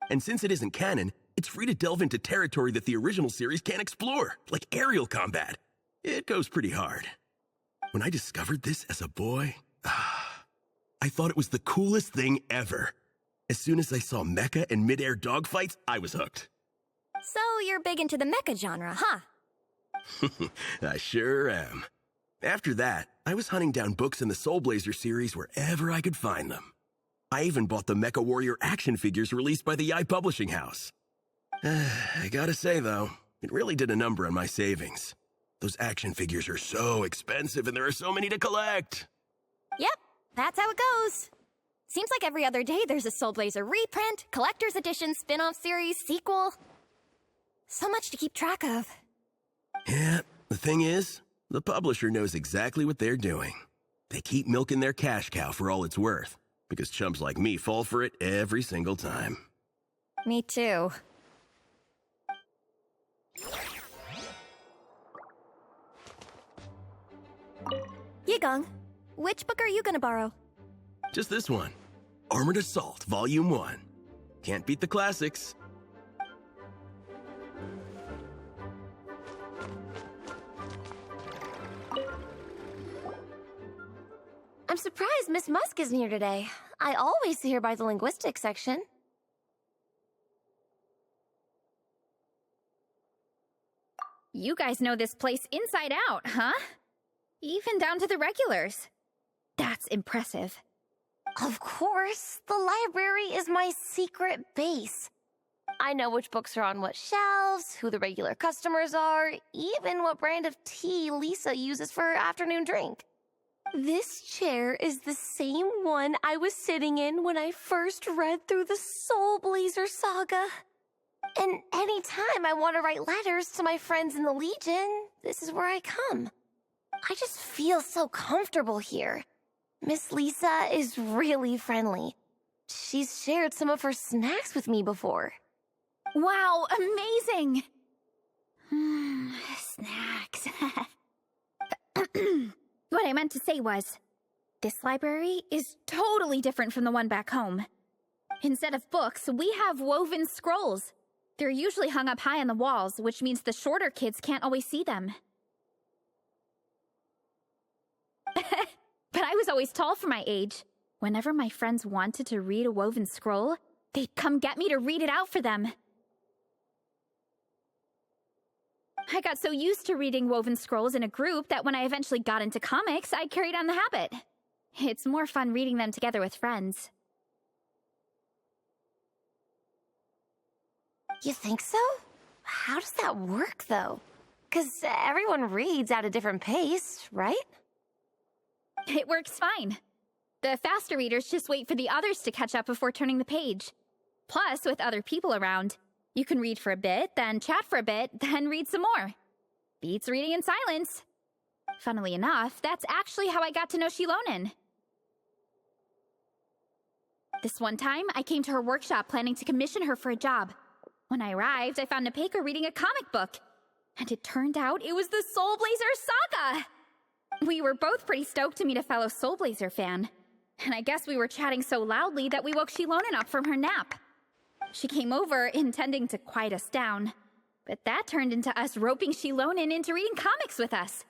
And since it isn't canon, it's free to delve into territory that the original series can't explore, like aerial combat. It goes pretty hard. When I discovered this as a boy, I thought it was the coolest thing ever. As soon as I saw mecha and mid-air dogfights, I was hooked. So you're big into the mecha genre, huh? I sure am. After that, I was hunting down books in the Soulblazer series wherever I could find them. I even bought the Mecha Warrior action figures released by the Yai Publishing House. I gotta say, though, it really did a number on my savings. Those action figures are so expensive and there are so many to collect. Yep, that's how it goes. Seems like every other day there's a Soulblazer reprint, collector's edition, spin-off series, sequel. So much to keep track of. Yeah, The thing is, the publisher knows exactly what they're doing. They keep milking their cash cow for all it's worth, because chumps like me fall for it every single time. Me too. Yigong, which book are you gonna borrow? Just this one. Armored Assault, Volume 1. Can't beat the classics. I'm surprised Miss Musk isn't here today. I always see her by the linguistics section. You guys know this place inside out, huh? Even down to the regulars. That's impressive. Of course, the library is my secret base. I know which books are on what shelves, who the regular customers are, even what brand of tea Lisa uses for her afternoon drink. This chair is the same one I was sitting in when I first read through the Soulblazers saga. And anytime I want to write letters to my friends in the Legion, this is where I come. I just feel so comfortable here. Miss Lisa is really friendly. She's shared some of her snacks with me before. Wow, amazing! Snacks. What I meant to say was, this library is totally different from the one back home. Instead of books, we have woven scrolls. They're usually hung up high on the walls, which means the shorter kids can't always see them. But I was always tall for my age. Whenever my friends wanted to read a woven scroll, they'd come get me to read it out for them. I got so used to reading woven scrolls in a group that when I eventually got into comics, I carried on the habit. It's more fun reading them together with friends. You think so? How does that work, though? 'Cause everyone reads at a different pace, right? It works fine. The faster readers just wait for the others to catch up before turning the page. Plus, with other people around, you can read for a bit, then chat for a bit, then read some more. Beats reading in silence. Funnily enough, that's actually how I got to know Shilonen. This one time, I came to her workshop planning to commission her for a job. When I arrived, I found Nepeka reading a comic book. And it turned out it was the Soulblazers saga! We were both pretty stoked to meet a fellow Soulblazer fan. And I guess we were chatting so loudly that we woke Shilonen up from her nap. She came over, intending to quiet us down. But that turned into us roping Shilonen into reading comics with us.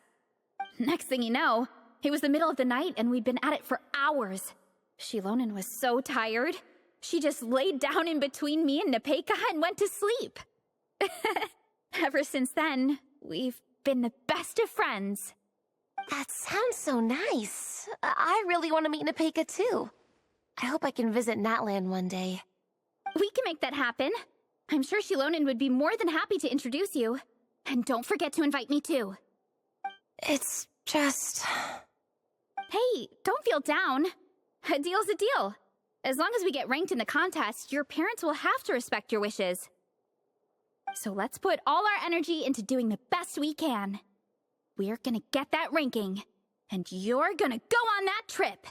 Next thing you know, it was the middle of the night and we'd been at it for hours. Shilonen was so tired. She just laid down in between me and Nepeka and went to sleep. Ever since then, we've been the best of friends. That sounds so nice. I really want to meet Nepeka too. I hope I can visit Natland one day. We can make that happen. I'm sure Shilonen would be more than happy to introduce you. And don't forget to invite me too. It's just... Hey, don't feel down. A deal's a deal. As long as we get ranked in the contest, your parents will have to respect your wishes. So let's put all our energy into doing the best we can. We're gonna get that ranking, and you're gonna go on that trip.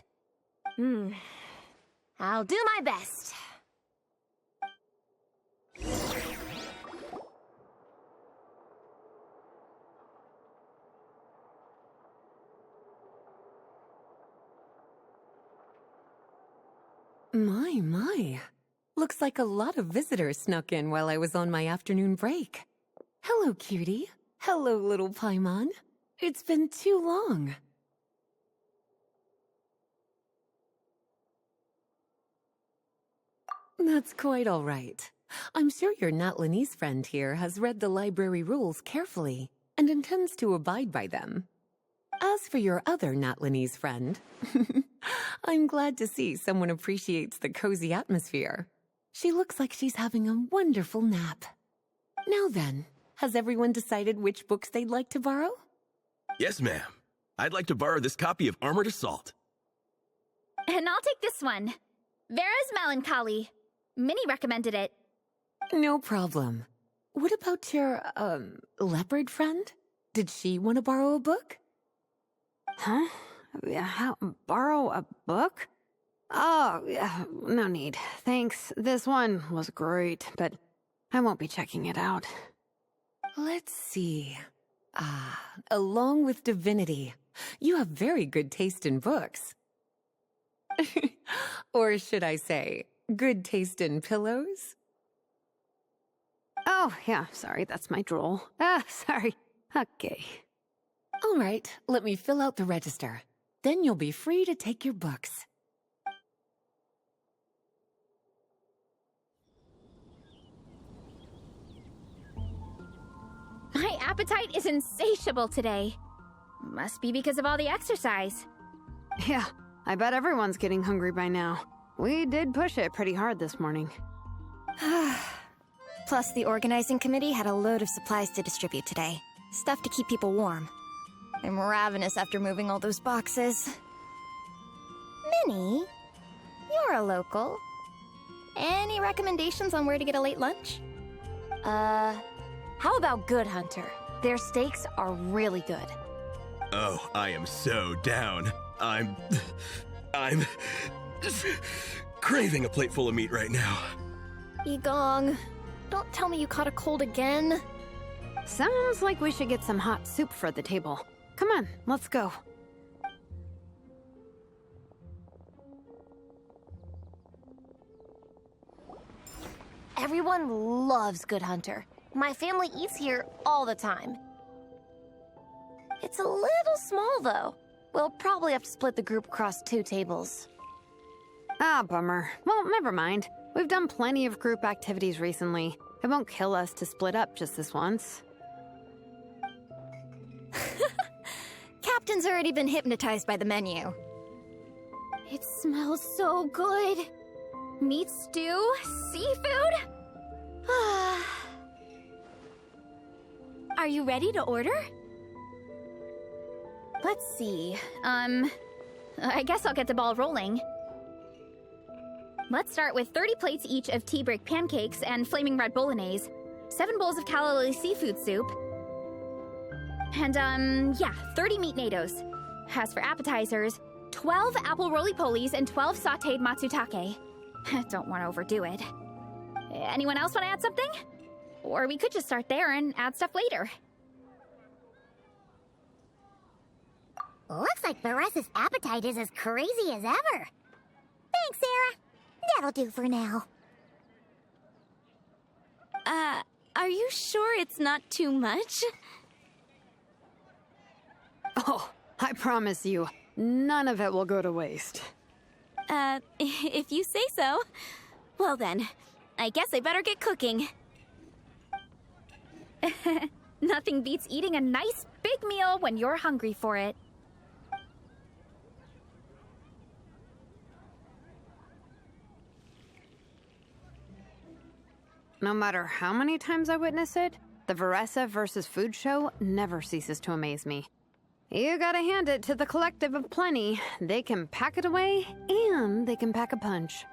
I'll do my best. My. Looks like a lot of visitors snuck in while I was on my afternoon break. Hello, cutie. Hello, little Paimon. It's been too long. That's quite all right. I'm sure your Natlanese friend here has read the library rules carefully and intends to abide by them. As for your other Natlanese friend, I'm glad to see someone appreciates the cozy atmosphere. She looks like she's having a wonderful nap. Now then, has everyone decided which books they'd like to borrow? Yes, ma'am. I'd like to borrow this copy of Armored Assault. And I'll take this one. Vera's Melancholy. Minnie recommended it. No problem. What about your, leopard friend? Did she want to borrow a book? Huh? Borrow a book? Oh, yeah, no need. Thanks. This one was great, but I won't be checking it out. Let's see. Along with divinity, you have very good taste in books. Or should I say, good taste in pillows? Oh, yeah, sorry, that's my drool. Sorry. Okay. All right, let me fill out the register. Then you'll be free to take your books. My appetite is insatiable today. Must be because of all the exercise. Yeah, I bet everyone's getting hungry by now. We did push it pretty hard this morning. Plus, the organizing committee had a load of supplies to distribute today. Stuff to keep people warm. I'm ravenous after moving all those boxes. Minnie, you're a local. Any recommendations on where to get a late lunch? How about Good Hunter? Their steaks are really good. Oh, I am so down. I'm craving a plate full of meat right now. Igong, don't tell me you caught a cold again. Sounds like we should get some hot soup for the table. Come on, let's go. Everyone loves Good Hunter. My family eats here all the time. It's a little small, though. We'll probably have to split the group across 2 tables. Ah, bummer. Well, never mind. We've done plenty of group activities recently. It won't kill us to split up just this once. Captain's already been hypnotized by the menu. It smells so good. Meat stew? Seafood? Are you ready to order? Let's see. I guess I'll get the ball rolling. Let's start with 30 plates each of tea break pancakes and flaming red bolognese, 7 bowls of calla lily seafood soup, and 30 meat natos. As for appetizers, 12 apple roly-polies and 12 sauteed matsutake. Don't want to overdo it. Anyone else want to add something? Or we could just start there and add stuff later. Looks like Baressa's appetite is as crazy as ever. Thanks, Sarah. That'll do for now. Are you sure it's not too much? Oh, I promise you, none of it will go to waste. If you say so. Well then, I guess I better get cooking. Nothing beats eating a nice big meal when you're hungry for it. No matter how many times I witness it, the Veressa versus Food show never ceases to amaze me. You gotta hand it to the collective of plenty. They can pack it away, and they can pack a punch.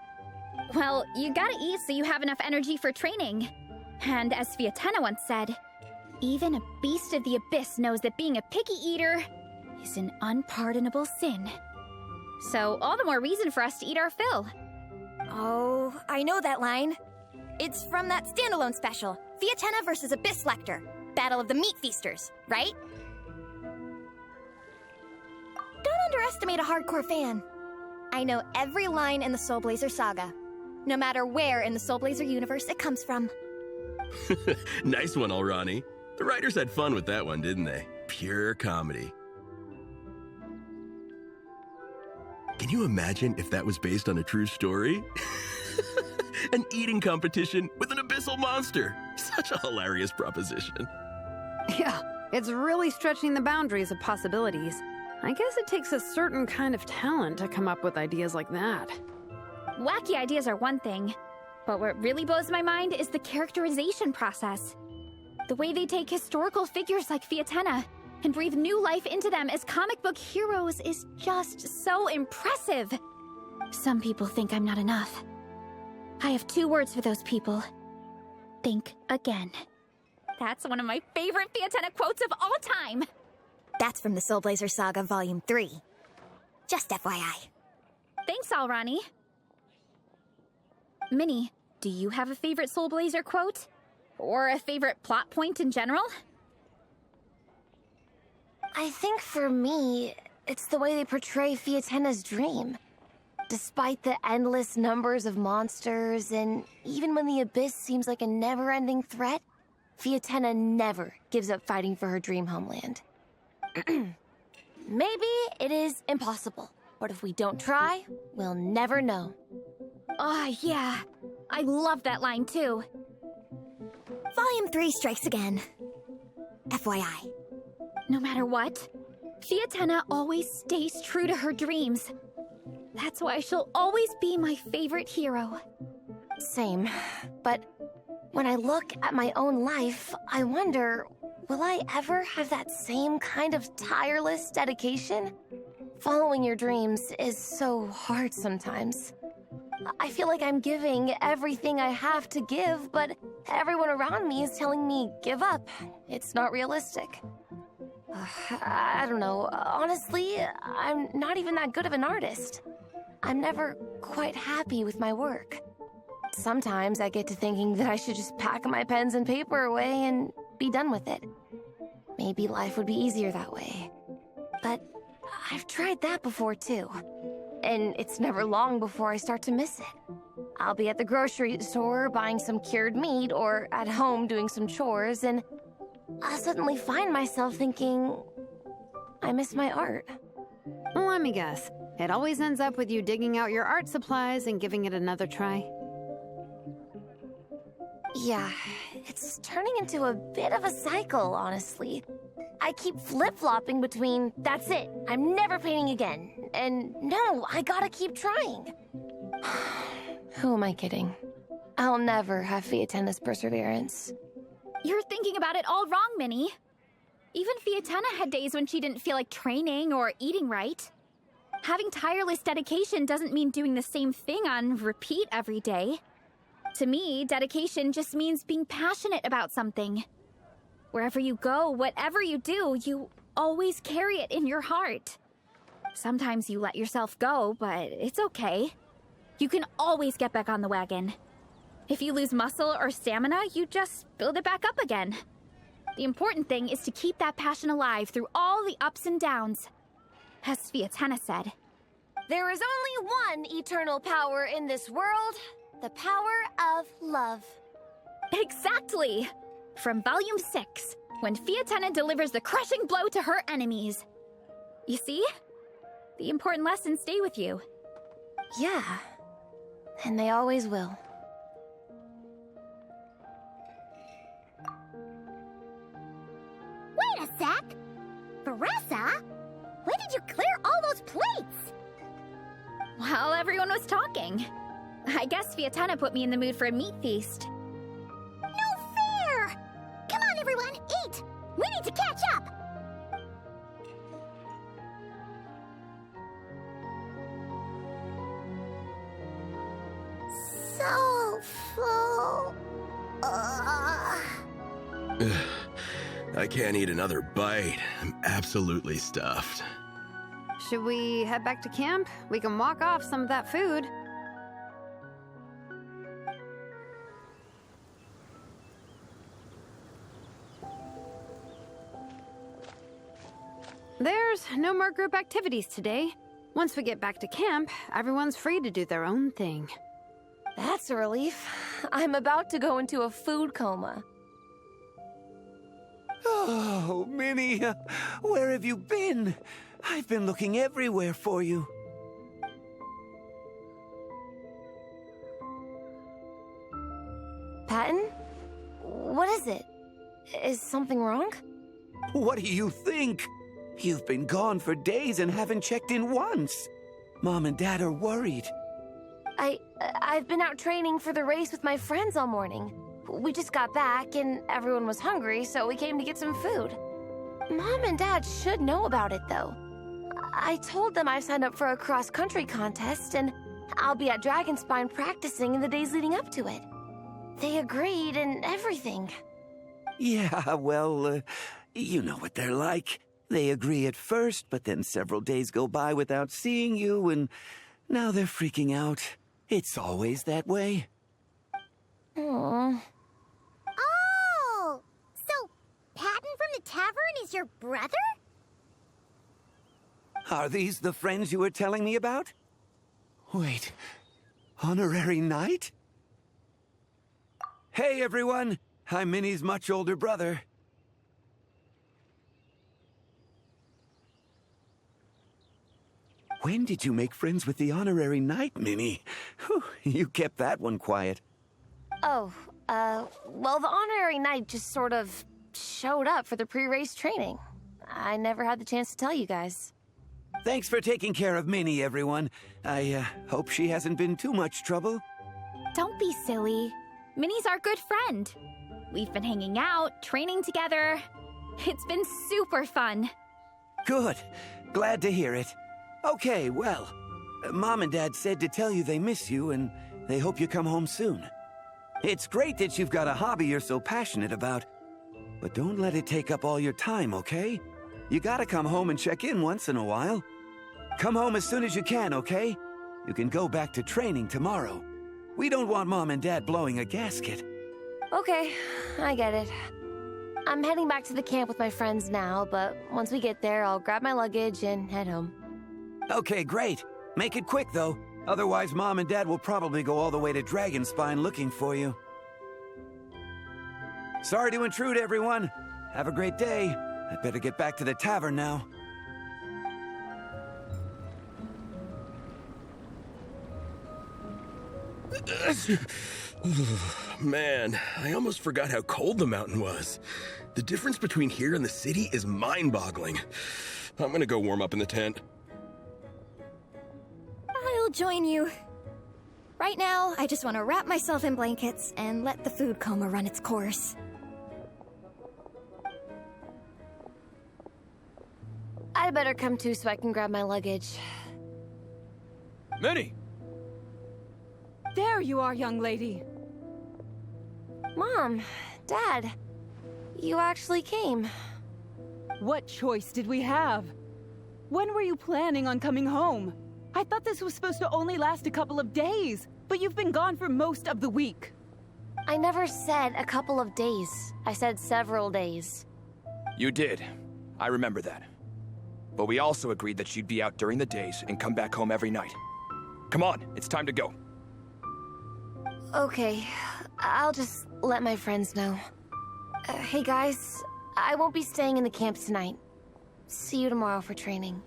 Well, you gotta eat so you have enough energy for training. And as Fietena once said, even a beast of the abyss knows that being a picky eater is an unpardonable sin. So all the more reason for us to eat our fill. Oh, I know that line. It's from that standalone special, Fietena versus Abyss Lecter, Battle of the Meat Feasters, right? Don't underestimate a hardcore fan. I know every line in the Soulblazer saga, no matter where in the Soulblazer universe it comes from. Nice one, Alrani. The writers had fun with that one, didn't they? Pure comedy. Can you imagine if that was based on a true story? An eating competition with an abyssal monster. Such a hilarious proposition. Yeah, it's really stretching the boundaries of possibilities. I guess it takes a certain kind of talent to come up with ideas like that. Wacky ideas are one thing, but what really blows my mind is the characterization process. The way they take historical figures like Fietena and breathe new life into them as comic book heroes is just so impressive. Some people think I'm not enough. I have 2 words for those people. Think again. That's one of my favorite Fietena quotes of all time. That's from the Soulblazer Saga Volume 3. Just FYI. Thanks, Alrani. Minnie, do you have a favorite Soulblazer quote? Or a favorite plot point in general? I think for me, it's the way they portray Fietena's dream. Despite the endless numbers of monsters, and even when the Abyss seems like a never-ending threat, Fietena never gives up fighting for her dream homeland. Maybe it is impossible, but if we don't try, we'll never know. Oh, yeah. I love that line, too. Volume 3 strikes again. FYI. No matter what, Fietena always stays true to her dreams. That's why she'll always be my favorite hero. Same. But when I look at my own life, I wonder, will I ever have that same kind of tireless dedication? Following your dreams is so hard sometimes. I feel like I'm giving everything I have to give, but everyone around me is telling me, give up. It's not realistic. I don't know. Honestly, I'm not even that good of an artist. I'm never quite happy with my work. Sometimes I get to thinking that I should just pack my pens and paper away and be done with it. Maybe life would be easier that way. But I've tried that before too. And it's never long before I start to miss it. I'll be at the grocery store buying some cured meat or at home doing some chores, and I'll suddenly find myself thinking, I miss my art. Let me guess. It always ends up with you digging out your art supplies and giving it another try. Yeah, it's turning into a bit of a cycle, honestly. I keep flip-flopping between, that's it, I'm never painting again, and no, I gotta keep trying. Who am I kidding? I'll never have Fietena's perseverance. You're thinking about it all wrong, Minnie. Even Fietena had days when she didn't feel like training or eating right. Having tireless dedication doesn't mean doing the same thing on repeat every day. To me, dedication just means being passionate about something. Wherever you go, whatever you do, you always carry it in your heart. Sometimes you let yourself go, but it's okay. You can always get back on the wagon. If you lose muscle or stamina, you just build it back up again. The important thing is to keep that passion alive through all the ups and downs. As Fietena said, there is only one eternal power in this world, the power of love. Exactly! From Volume 6, when Fietena delivers the crushing blow to her enemies. You see? The important lessons stay with you. Yeah, and they always will. Wait a sec! Beressa? When did you clear all those plates? While everyone was talking. I guess Fietena put me in the mood for a meat feast. No fair! Come on, everyone, eat! We need to catch up! So full. I can't eat another bite. I'm absolutely stuffed. Should we head back to camp? We can walk off some of that food. There's no more group activities today. Once we get back to camp, everyone's free to do their own thing. That's a relief. I'm about to go into a food coma. Oh, Minnie, where have you been? I've been looking everywhere for you. Patton? What is it? Is something wrong? What do you think? You've been gone for days and haven't checked in once. Mom and Dad are worried. I've been out training for the race with my friends all morning. We just got back and everyone was hungry, so we came to get some food. Mom and Dad should know about it, though. I told them I signed up for a cross-country contest and I'll be at Dragonspine practicing in the days leading up to it. They agreed and everything. Yeah, well, you know what they're like. They agree at first, but then several days go by without seeing you, and now they're freaking out. It's always that way. Oh! So, Patton from the tavern is your brother? Are these the friends you were telling me about? Wait, honorary knight? Hey, everyone! I'm Minnie's much older brother. When did you make friends with the honorary knight, Minnie? Whew, you kept that one quiet. Oh, well, the honorary knight just sort of showed up for the pre-race training. I never had the chance to tell you guys. Thanks for taking care of Minnie, everyone. I hope she hasn't been too much trouble. Don't be silly. Minnie's our good friend. We've been hanging out, training together. It's been super fun. Good. Glad to hear it. Okay, well, Mom and Dad said to tell you they miss you and they hope you come home soon. It's great that you've got a hobby you're so passionate about, but don't let it take up all your time, okay? You gotta come home and check in once in a while. Come home as soon as you can, okay? You can go back to training tomorrow. We don't want Mom and Dad blowing a gasket. Okay, I get it. I'm heading back to the camp with my friends now, but once we get there, I'll grab my luggage and head home. Okay, great. Make it quick, though. Otherwise, Mom and Dad will probably go all the way to Dragonspine looking for you. Sorry to intrude, everyone. Have a great day. I'd better get back to the tavern now. Man, I almost forgot how cold the mountain was. The difference between here and the city is mind-boggling. I'm gonna go warm up in the tent. I'll join you. Right now, I just want to wrap myself in blankets and let the food coma run its course. I'd better come too so I can grab my luggage. Minnie! There you are, young lady. Mom, Dad, you actually came. What choice did we have? When were you planning on coming home? I thought this was supposed to only last a couple of days, but you've been gone for most of the week. I never said a couple of days. I said several days. You did. I remember that. But we also agreed that you'd be out during the days and come back home every night. Come on, it's time to go. Okay, I'll just let my friends know. Hey guys, I won't be staying in the camp tonight. See you tomorrow for training.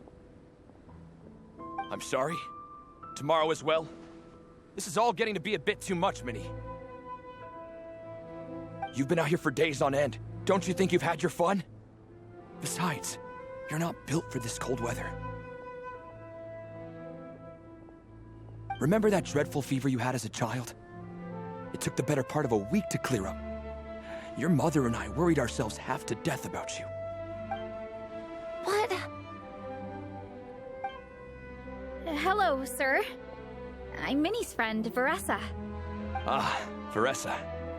I'm sorry? Tomorrow as well? This is all getting to be a bit too much, Minnie. You've been out here for days on end. Don't you think you've had your fun? Besides, you're not built for this cold weather. Remember that dreadful fever you had as a child? It took the better part of a week to clear up. Your mother and I worried ourselves half to death about you. What? Hello, sir. I'm Minnie's friend, Veressa. Ah, Veressa.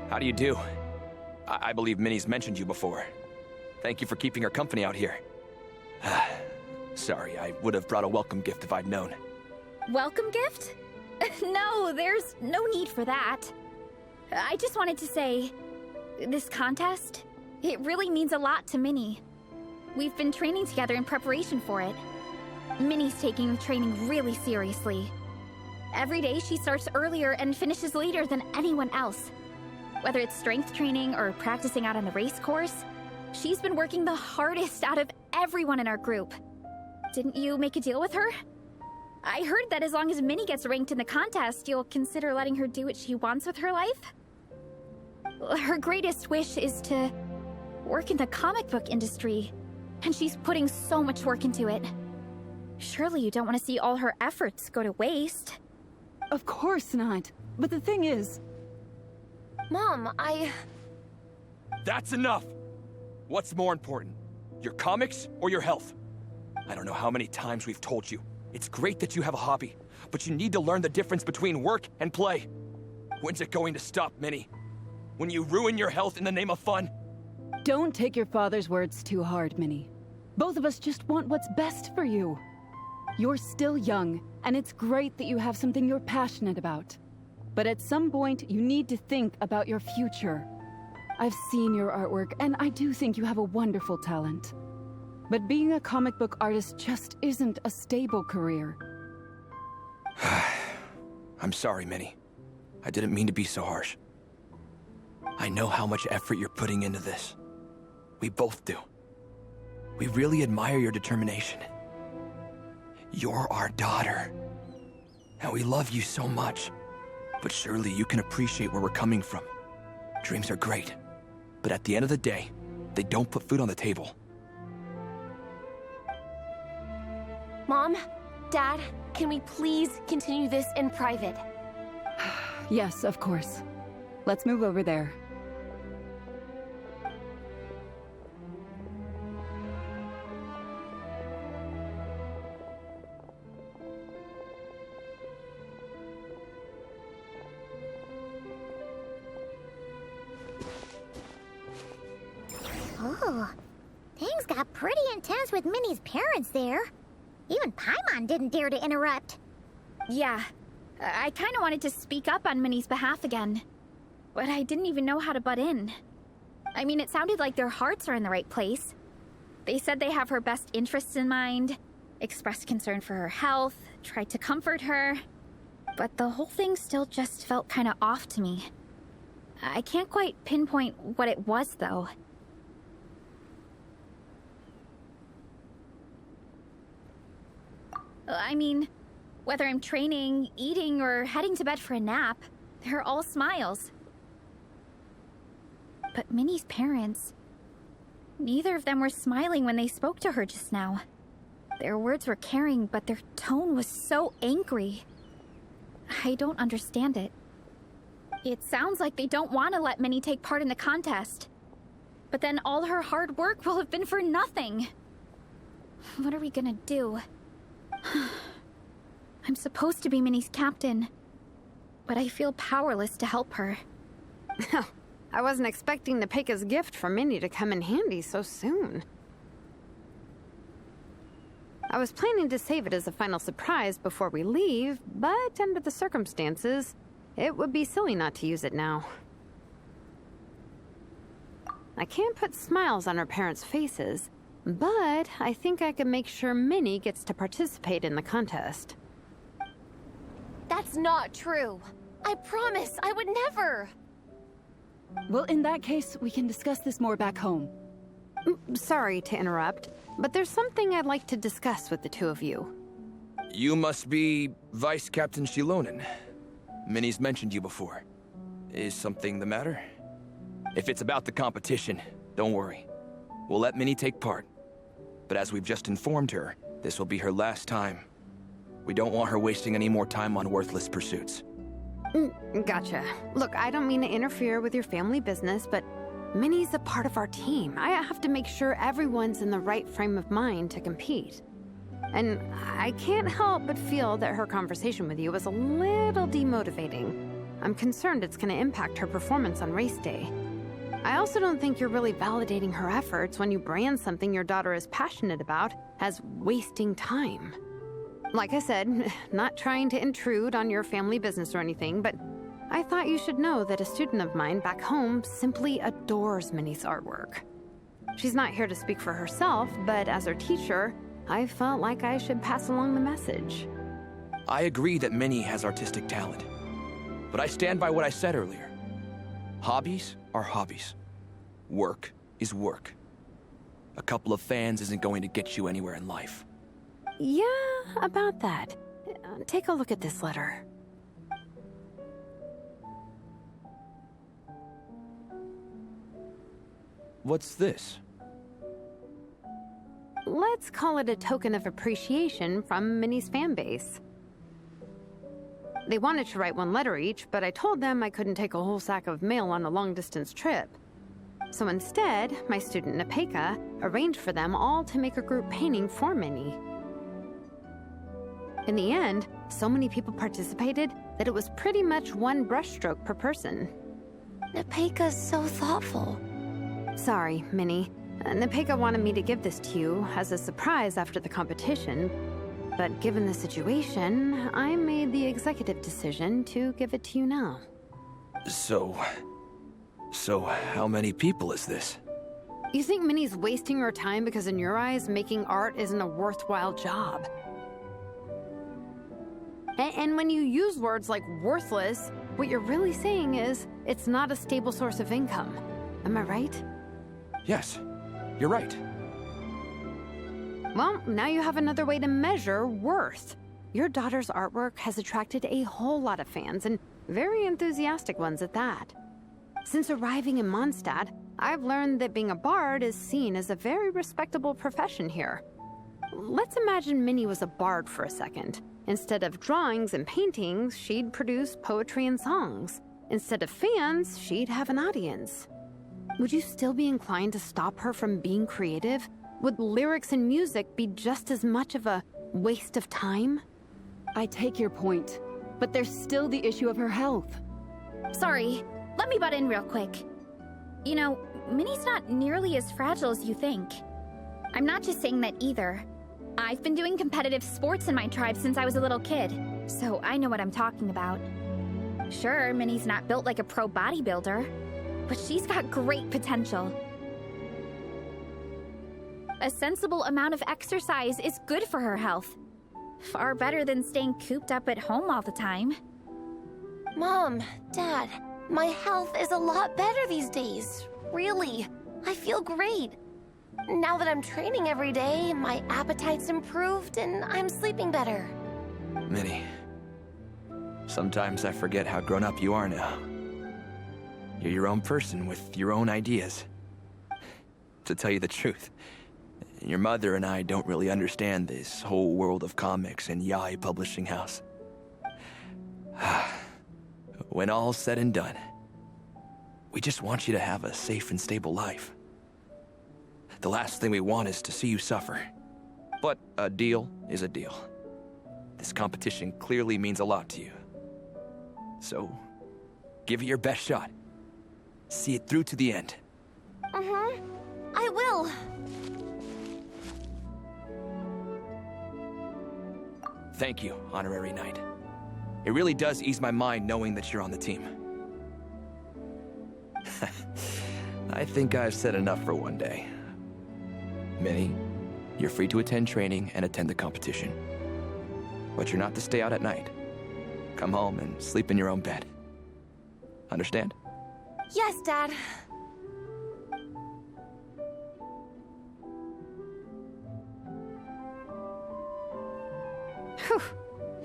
How do you do? I believe Minnie's mentioned you before. Thank you for keeping her company out here. Sorry, I would have brought a welcome gift if I'd known. Welcome gift? No, there's no need for that. I just wanted to say, this contest, it really means a lot to Minnie. We've been training together in preparation for it. Minnie's taking the training really seriously. Every day she starts earlier and finishes later than anyone else. Whether it's strength training or practicing out on the race course, she's been working the hardest out of everyone in our group. Didn't you make a deal with her? I heard that as long as Minnie gets ranked in the contest, you'll consider letting her do what she wants with her life? Her greatest wish is to work in the comic book industry, and she's putting so much work into it. Surely you don't want to see all her efforts go to waste. Of course not. But the thing is... Mom, That's enough! What's more important? Your comics or your health? I don't know how many times we've told you. It's great that you have a hobby, but you need to learn the difference between work and play. When's it going to stop, Minnie? When you ruin your health in the name of fun? Don't take your father's words too hard, Minnie. Both of us just want what's best for you. You're still young, and it's great that you have something you're passionate about. But at some point, you need to think about your future. I've seen your artwork, and I do think you have a wonderful talent. But being a comic book artist just isn't a stable career. I'm sorry, Minnie. I didn't mean to be so harsh. I know how much effort you're putting into this. We both do. We really admire your determination. You're our daughter. And we love you so much. But surely you can appreciate where we're coming from. Dreams are great. But at the end of the day, they don't put food on the table. Mom, Dad, can we please continue this in private? Yes, of course. Let's move over there. Oh, things got pretty intense with Minnie's parents there. Even Paimon didn't dare to interrupt. Yeah, I kind of wanted to speak up on Minnie's behalf again, but I didn't even know how to butt in. I mean, it sounded like their hearts are in the right place. They said they have her best interests in mind, expressed concern for her health, tried to comfort her, but the whole thing still just felt kind of off to me. I can't quite pinpoint what it was, though. I mean, whether I'm training, eating, or heading to bed for a nap, they're all smiles. But Minnie's parents, neither of them were smiling when they spoke to her just now. Their words were caring, but their tone was so angry. I don't understand it. It sounds like they don't want to let Minnie take part in the contest. But then all her hard work will have been for nothing. What are we gonna do? I'm supposed to be Minnie's captain, but I feel powerless to help her. I wasn't expecting Nepeka's gift for Minnie to come in handy so soon. I was planning to save it as a final surprise before we leave, but under the circumstances, it would be silly not to use it now. I can't put smiles on her parents' faces, but I think I can make sure Minnie gets to participate in the contest. That's not true. I promise, I would never. Well, in that case, we can discuss this more back home. Sorry to interrupt, but there's something I'd like to discuss with the two of you. You must be Vice Captain Shilonen. Minnie's mentioned you before. Is something the matter? If it's about the competition, don't worry. We'll let Minnie take part. But as we've just informed her, this will be her last time. We don't want her wasting any more time on worthless pursuits. Gotcha. Look, I don't mean to interfere with your family business, but Minnie's a part of our team. I have to make sure everyone's in the right frame of mind to compete. And I can't help but feel that her conversation with you was a little demotivating. I'm concerned it's going to impact her performance on race day. I also don't think you're really validating her efforts when you brand something your daughter is passionate about as wasting time. Like I said, not trying to intrude on your family business or anything, but I thought you should know that a student of mine back home simply adores Minnie's artwork. She's not here to speak for herself, but as her teacher, I felt like I should pass along the message. I agree that Minnie has artistic talent, but I stand by what I said earlier. Hobbies are hobbies. Work is work. A couple of fans isn't going to get you anywhere in life. Yeah, about that. Take a look at this letter. What's this? Let's call it a token of appreciation from Minnie's fan base. They wanted to write one letter each, but I told them I couldn't take a whole sack of mail on a long-distance trip. So instead, my student Nepeka arranged for them all to make a group painting for Minnie. In the end, so many people participated that it was pretty much one brushstroke per person. Nepeka's so thoughtful. Sorry, Minnie. Nepeka wanted me to give this to you as a surprise after the competition, but given the situation, I made the executive decision to give it to you now. So how many people is this? You think Minnie's wasting her time because in your eyes, making art isn't a worthwhile job? And when you use words like worthless, what you're really saying is it's not a stable source of income. Am I right? Yes, you're right. Well, now you have another way to measure worth. Your daughter's artwork has attracted a whole lot of fans, and very enthusiastic ones at that. Since arriving in Mondstadt, I've learned that being a bard is seen as a very respectable profession here. Let's imagine Minnie was a bard for a second. Instead of drawings and paintings, she'd produce poetry and songs. Instead of fans, she'd have an audience. Would you still be inclined to stop her from being creative? Would lyrics and music be just as much of a waste of time? I take your point, but there's still the issue of her health. Sorry, let me butt in real quick. You know, Minnie's not nearly as fragile as you think. I'm not just saying that either. I've been doing competitive sports in my tribe since I was a little kid, so I know what I'm talking about. Sure, Minnie's not built like a pro bodybuilder, but she's got great potential. A sensible amount of exercise is good for her health. Far better than staying cooped up at home all the time. Mom, Dad, my health is a lot better these days. Really, I feel great. Now that I'm training every day, my appetite's improved and I'm sleeping better. Minnie, sometimes I forget how grown up you are now. You're your own person with your own ideas. To tell you the truth, your mother and I don't really understand this whole world of comics and yaoi publishing house. When all's said and done, we just want you to have a safe and stable life. The last thing we want is to see you suffer. But a deal is a deal. This competition clearly means a lot to you. So, give it your best shot. See it through to the end. I will. Thank you, Honorary Knight. It really does ease my mind knowing that you're on the team. I think I've said enough for one day. Minnie, you're free to attend training and attend the competition. But you're not to stay out at night. Come home and sleep in your own bed. Understand? Yes, Dad. Whew.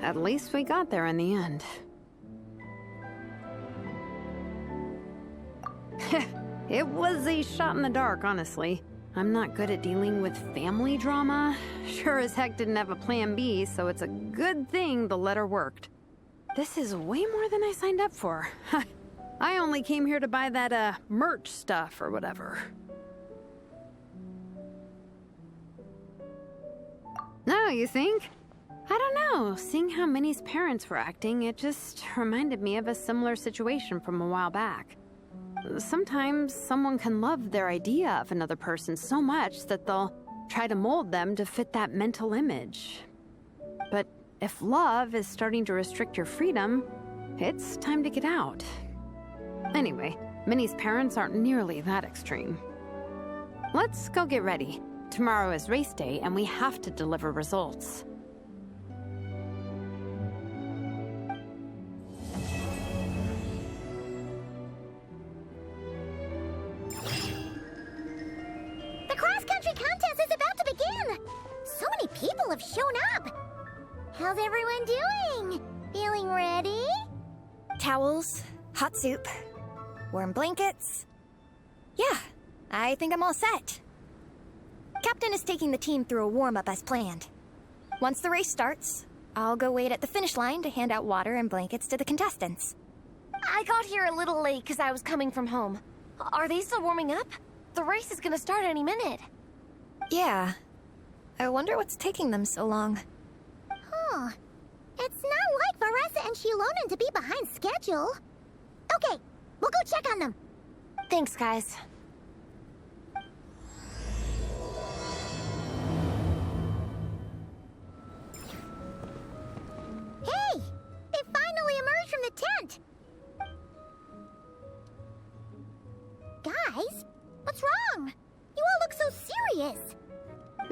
At least we got there in the end. It was a shot in the dark, honestly. I'm not good at dealing with family drama. Sure as heck didn't have a plan B, so it's a good thing the letter worked. This is way more than I signed up for. I only came here to buy that, merch stuff or whatever. No, you think? I don't know. Seeing how Minnie's parents were acting, it just reminded me of a similar situation from a while back. Sometimes someone can love their idea of another person so much that they'll try to mold them to fit that mental image. But if love is starting to restrict your freedom, it's time to get out. Anyway, Minnie's parents aren't nearly that extreme. Let's go get ready. Tomorrow is race day and we have to deliver results. People have shown up! How's everyone doing? Feeling ready? Towels, hot soup, warm blankets. Yeah, I think I'm all set. Captain is taking the team through a warm-up as planned. Once the race starts, I'll go wait at the finish line to hand out water and blankets to the contestants. I got here a little late because I was coming from home. Are they still warming up? The race is gonna start any minute. Yeah. I wonder what's taking them so long. Huh. It's not like Varessa and Shilonen to be behind schedule. Okay, we'll go check on them. Thanks, guys.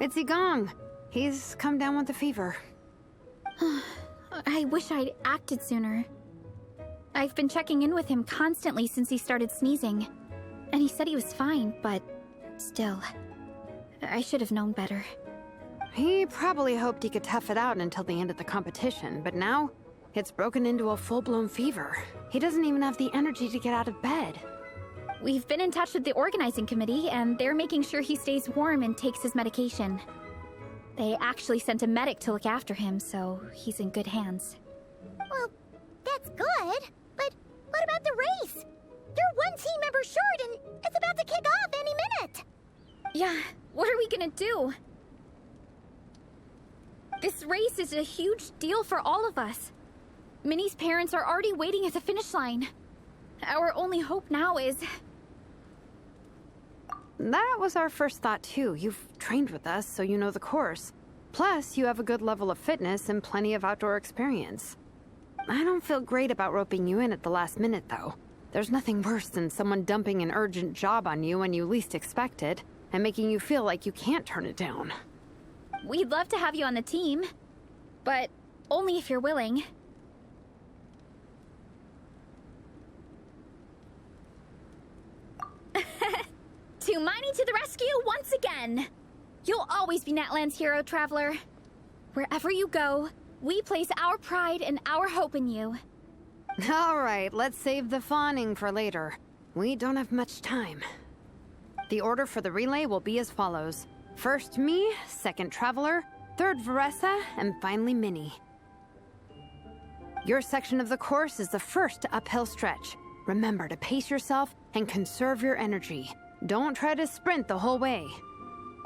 It's Igong. He's come down with a fever. I wish I'd acted sooner. I've been checking in with him constantly since he started sneezing. And he said he was fine, but still, I should have known better. He probably hoped he could tough it out until the end of the competition, but now it's broken into a full-blown fever. He doesn't even have the energy to get out of bed. We've been in touch with the organizing committee, and they're making sure he stays warm and takes his medication. They actually sent a medic to look after him, so he's in good hands. Well, that's good, but what about the race? You're one team member short, and it's about to kick off any minute. Yeah, what are we gonna do? This race is a huge deal for all of us. Minnie's parents are already waiting at the finish line. Our only hope now is... That was our first thought, too. You've trained with us, so you know the course. Plus, you have a good level of fitness and plenty of outdoor experience. I don't feel great about roping you in at the last minute, though. There's nothing worse than someone dumping an urgent job on you when you least expect it, and making you feel like you can't turn it down. We'd love to have you on the team, but only if you're willing. Tumaini to the rescue once again! You'll always be Natlan's hero, Traveler. Wherever you go, we place our pride and our hope in you. All right, let's save the fawning for later. We don't have much time. The order for the relay will be as follows. First me, second Traveler, third Veressa, and finally Minnie. Your section of the course is the first uphill stretch. Remember to pace yourself and conserve your energy. Don't try to sprint the whole way.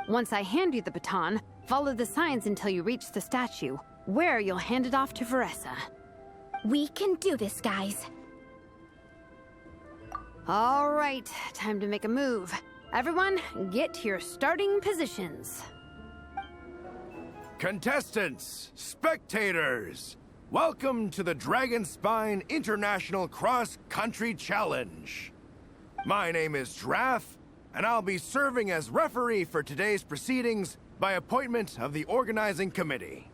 Once I hand you the baton, follow the signs until you reach the statue, where you'll hand it off to Veressa. We can do this, guys. All right, time to make a move. Everyone, get to your starting positions. Contestants, spectators, welcome to the Dragonspine International Cross Country Challenge. My name is Drath, and I'll be serving as referee for today's proceedings by appointment of the organizing committee.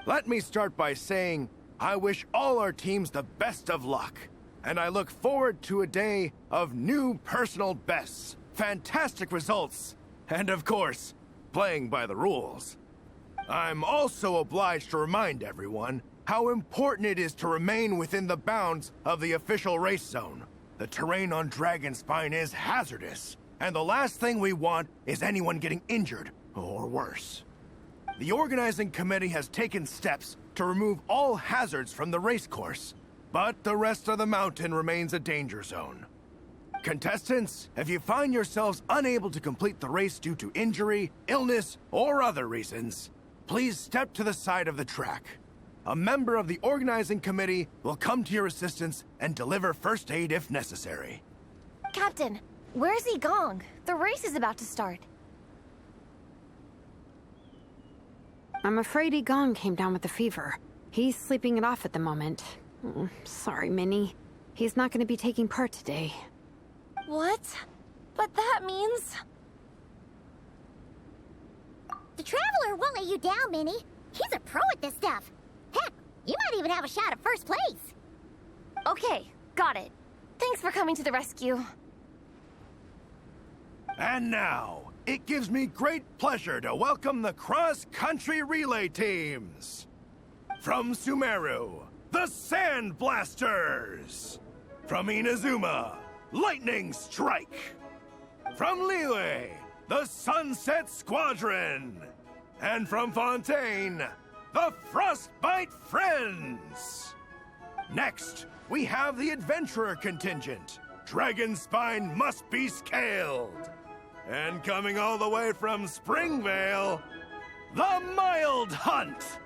Let me start by saying I wish all our teams the best of luck, and I look forward to a day of new personal bests, fantastic results, and of course, playing by the rules. I'm also obliged to remind everyone how important it is to remain within the bounds of the official race zone. The terrain on Dragonspine is hazardous, and the last thing we want is anyone getting injured, or worse. The organizing committee has taken steps to remove all hazards from the race course, but the rest of the mountain remains a danger zone. Contestants, if you find yourselves unable to complete the race due to injury, illness, or other reasons, please step to the side of the track. A member of the organizing committee will come to your assistance and deliver first aid if necessary. Captain, where's Igong? The race is about to start. I'm afraid Igong came down with a fever. He's sleeping it off at the moment. Sorry, Minnie. He's not going to be taking part today. What? But that means... The Traveler won't let you down, Minnie. He's a pro at this stuff. Heck, you might even have a shot at first place. Okay, got it. Thanks for coming to the rescue. And now, it gives me great pleasure to welcome the cross-country relay teams. From Sumeru, the Sand Blasters. From Inazuma, Lightning Strike. From Liyue, the Sunset Squadron. And from Fontaine, the Frostbite Friends. Next, we have the Adventurer contingent. Dragonspine must be scaled. And coming all the way from Springvale, the Mild Hunt.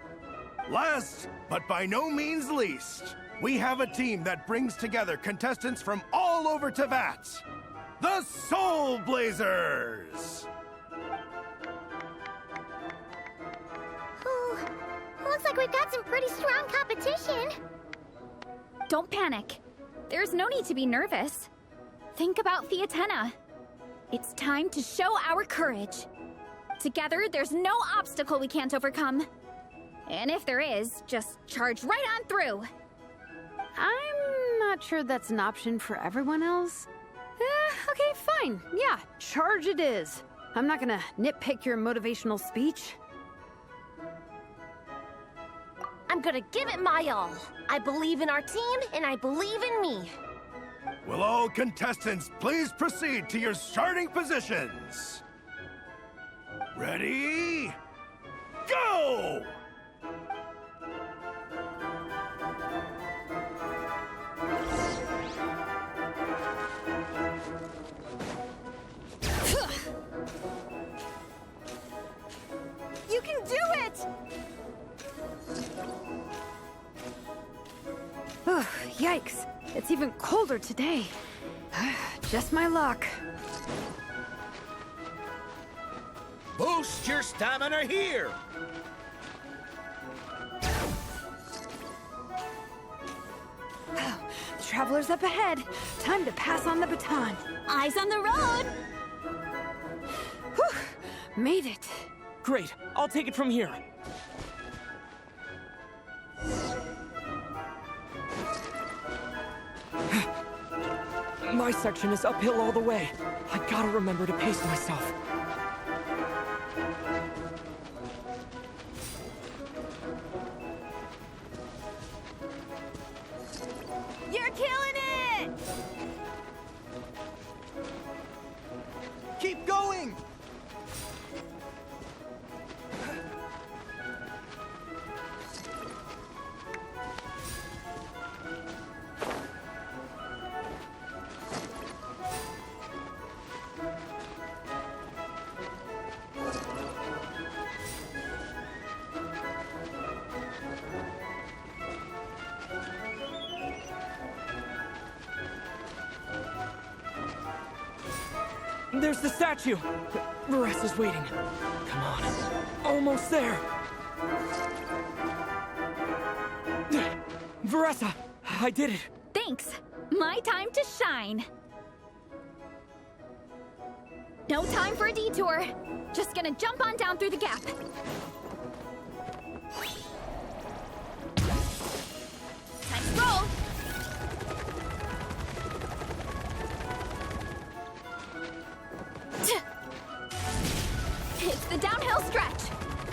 Last, but by no means least, we have a team that brings together contestants from all over Teyvat. The Soulblazers! Ooh, looks like we've got some pretty strong competition. Don't panic. There's no need to be nervous. Think about Fietena. It's time to show our courage. Together, there's no obstacle we can't overcome. And if there is, just charge right on through. I'm not sure that's an option for everyone else. Okay, fine. Yeah, charge it is. I'm not gonna nitpick your motivational speech. I'm gonna give it my all. I believe in our team, and I believe in me. Will all contestants please proceed to your starting positions? Ready? Go! You can do it! Yikes, it's even colder today. Just my luck. Boost your stamina here! Travelers up ahead. Time to pass on the baton. Eyes on the road! Whew, made it. Great, I'll take it from here. My section is uphill all the way. I gotta remember to pace myself. You're killing it! Keep going! There's the statue! Varesa's waiting. Come on. Almost there. Varesa! I did it! Thanks. My time to shine. No time for a detour. Just gonna jump on down through the gap. Time to roll. It's the downhill stretch.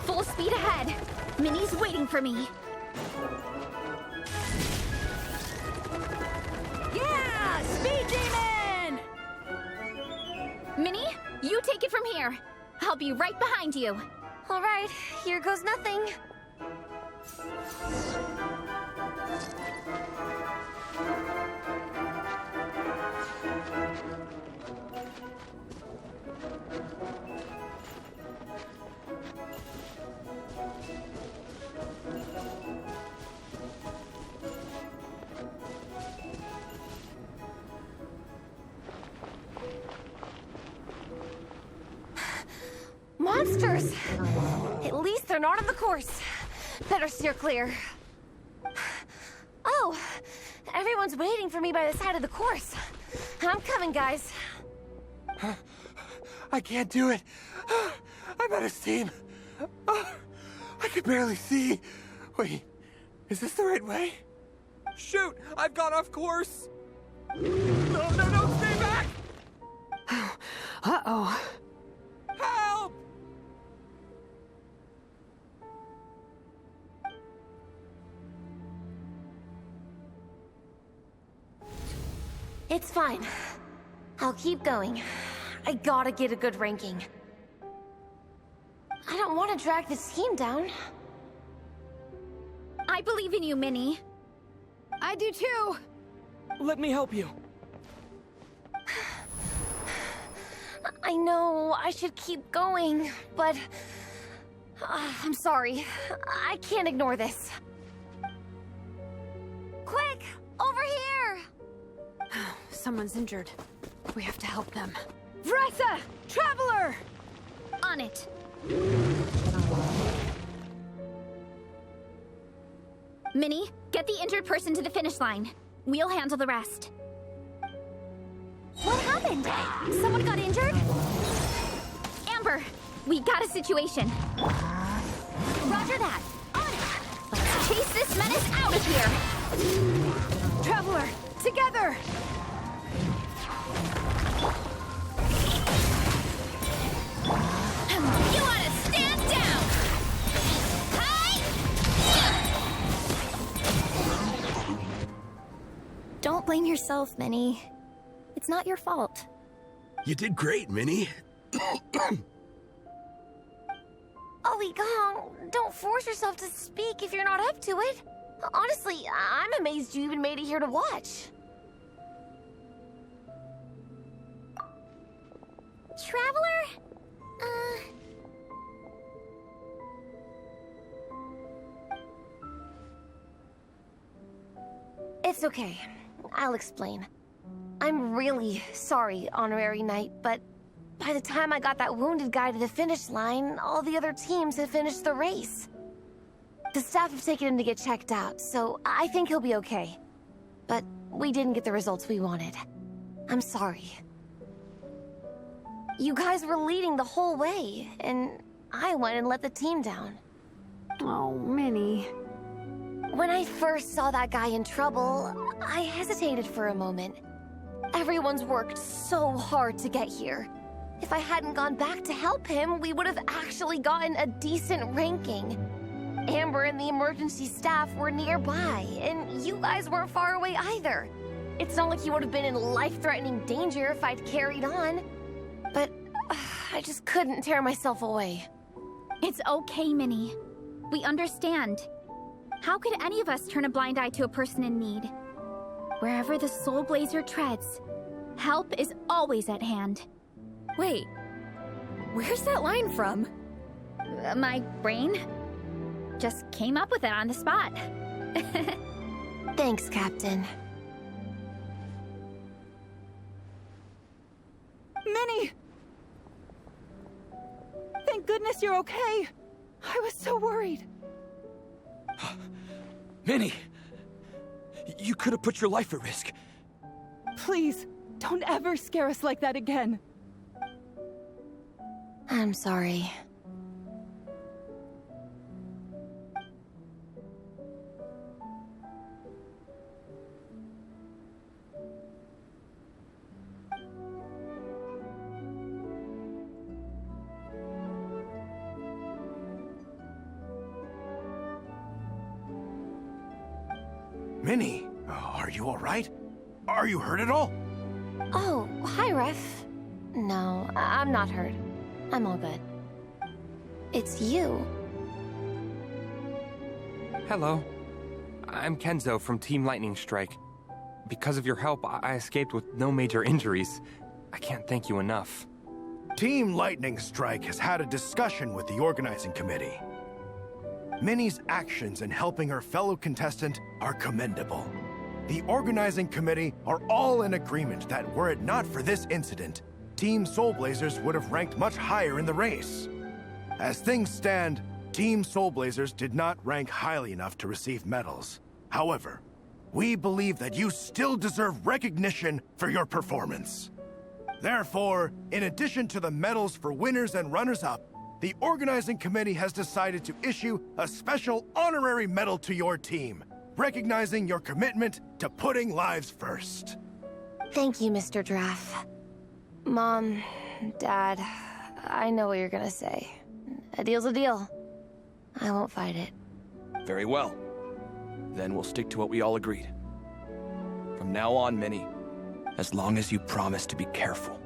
Full speed ahead. Minnie's waiting for me. Yeah! Speed Demon! Minnie, you take it from here. I'll be right behind you. All right, here goes nothing. Monsters! At least they're not on the course. Better steer clear. Oh, everyone's waiting for me by the side of the course. I'm coming, guys. I can't do it. I'm out of steam. I can barely see. Wait, is this the right way? Shoot! I've gone off course! No, stay back! Uh-oh. Help! It's fine. I'll keep going. I gotta get a good ranking. I don't want to drag this team down. I believe in you, Minnie. I do too. Let me help you. I know I should keep going, but... I'm sorry. I can't ignore this. Quick! Over here! Someone's injured. We have to help them. Vresa! Traveler! On it. Minnie, get the injured person to the finish line. We'll handle the rest. What happened? Someone got injured? Amber, We got a situation. Roger that. On it. Let's chase this menace out of here. Traveler, together! You want to stand down? Hi! Don't blame yourself, Minnie. It's not your fault. You did great, Minnie. Ollie Gong, don't force yourself to speak if you're not up to it. Honestly, I'm amazed you even made it here to watch. Traveler? It's okay. I'll explain. I'm really sorry, Honorary Knight, but by the time I got that wounded guy to the finish line, all the other teams had finished the race. The staff have taken him to get checked out, so I think he'll be okay. But we didn't get the results we wanted. I'm sorry. You guys were leading the whole way, and I went and let the team down. Oh, Minnie. When I first saw that guy in trouble, I hesitated for a moment. Everyone's worked so hard to get here. If I hadn't gone back to help him, we would have actually gotten a decent ranking. Amber and the emergency staff were nearby, and you guys weren't far away either. It's not like you would have been in life-threatening danger if I'd carried on. But I just couldn't tear myself away. It's okay, Minnie. We understand. How could any of us turn a blind eye to a person in need? Wherever the Soulblazer treads, help is always at hand. Wait, where's that line from? My brain just came up with it on the spot. Thanks, Captain. Minnie! Thank goodness you're okay. I was so worried. Minnie! You could have put your life at risk. Please, don't ever scare us like that again. I'm sorry. Minnie, are you all right? Are you hurt at all? Oh, hi, Ref. No, I'm not hurt. I'm all good. It's you. Hello. I'm Kenzo from Team Lightning Strike. Because of your help, I escaped with no major injuries. I can't thank you enough. Team Lightning Strike has had a discussion with the organizing committee. Minnie's actions in helping her fellow contestant are commendable. The organizing committee are all in agreement that were it not for this incident, Team Soulblazers would have ranked much higher in the race. As things stand, Team Soulblazers did not rank highly enough to receive medals. However, we believe that you still deserve recognition for your performance. Therefore, in addition to the medals for winners and runners-up, the organizing committee has decided to issue a special honorary medal to your team, recognizing your commitment to putting lives first. Thank you, Mr. Draff. Mom, Dad, I know what you're gonna say. A deal's a deal. I won't fight it. Very well. Then we'll stick to what we all agreed. From now on, Minnie, as long as you promise to be careful,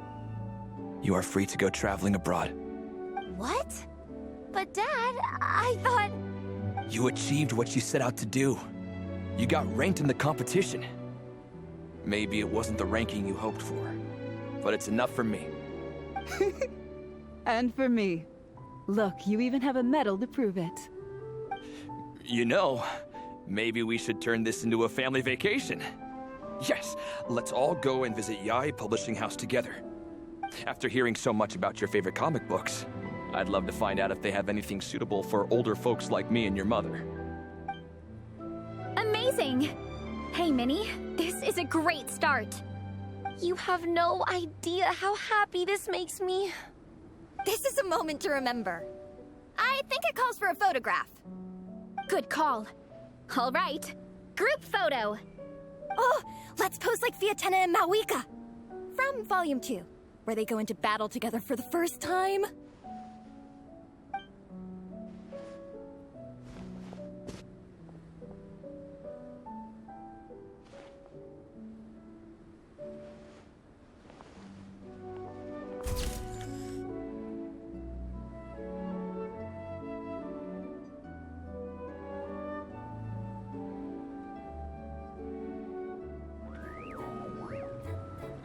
you are free to go traveling abroad. What? But Dad, I thought... You achieved what you set out to do. You got ranked in the competition. Maybe it wasn't the ranking you hoped for, but it's enough for me. And for me. Look, you even have a medal to prove it. You know, maybe we should turn this into a family vacation. Yes, let's all go and visit Yae Publishing House together. After hearing so much about your favorite comic books, I'd love to find out if they have anything suitable for older folks like me and your mother. Amazing! Hey, Minnie, this is a great start. You have no idea how happy this makes me. This is a moment to remember. I think it calls for a photograph. Good call. All right, group photo. Oh, let's pose like Fietena and Mawika. From Volume 2, where they go into battle together for the first time.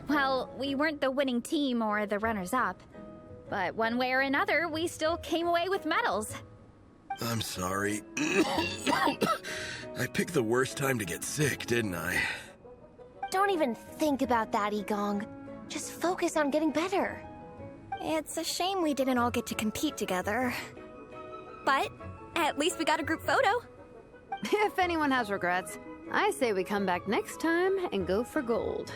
Well, we weren't the winning team or the runners-up. But one way or another, we still came away with medals. I'm sorry. I picked the worst time to get sick, didn't I? Don't even think about that, Igong. Just focus on getting better. It's a shame we didn't all get to compete together. But at least we got a group photo. If anyone has regrets, I say we come back next time and go for gold.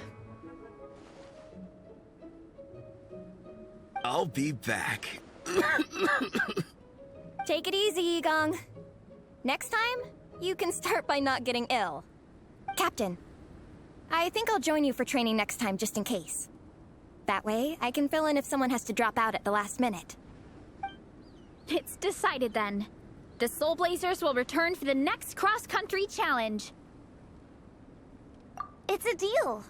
I'll be back. Take it easy, Igong. Next time, you can start by not getting ill. Captain, I think I'll join you for training next time just in case. That way, I can fill in if someone has to drop out at the last minute. It's decided then. The Soulblazers will return for the next cross-country challenge. It's a deal.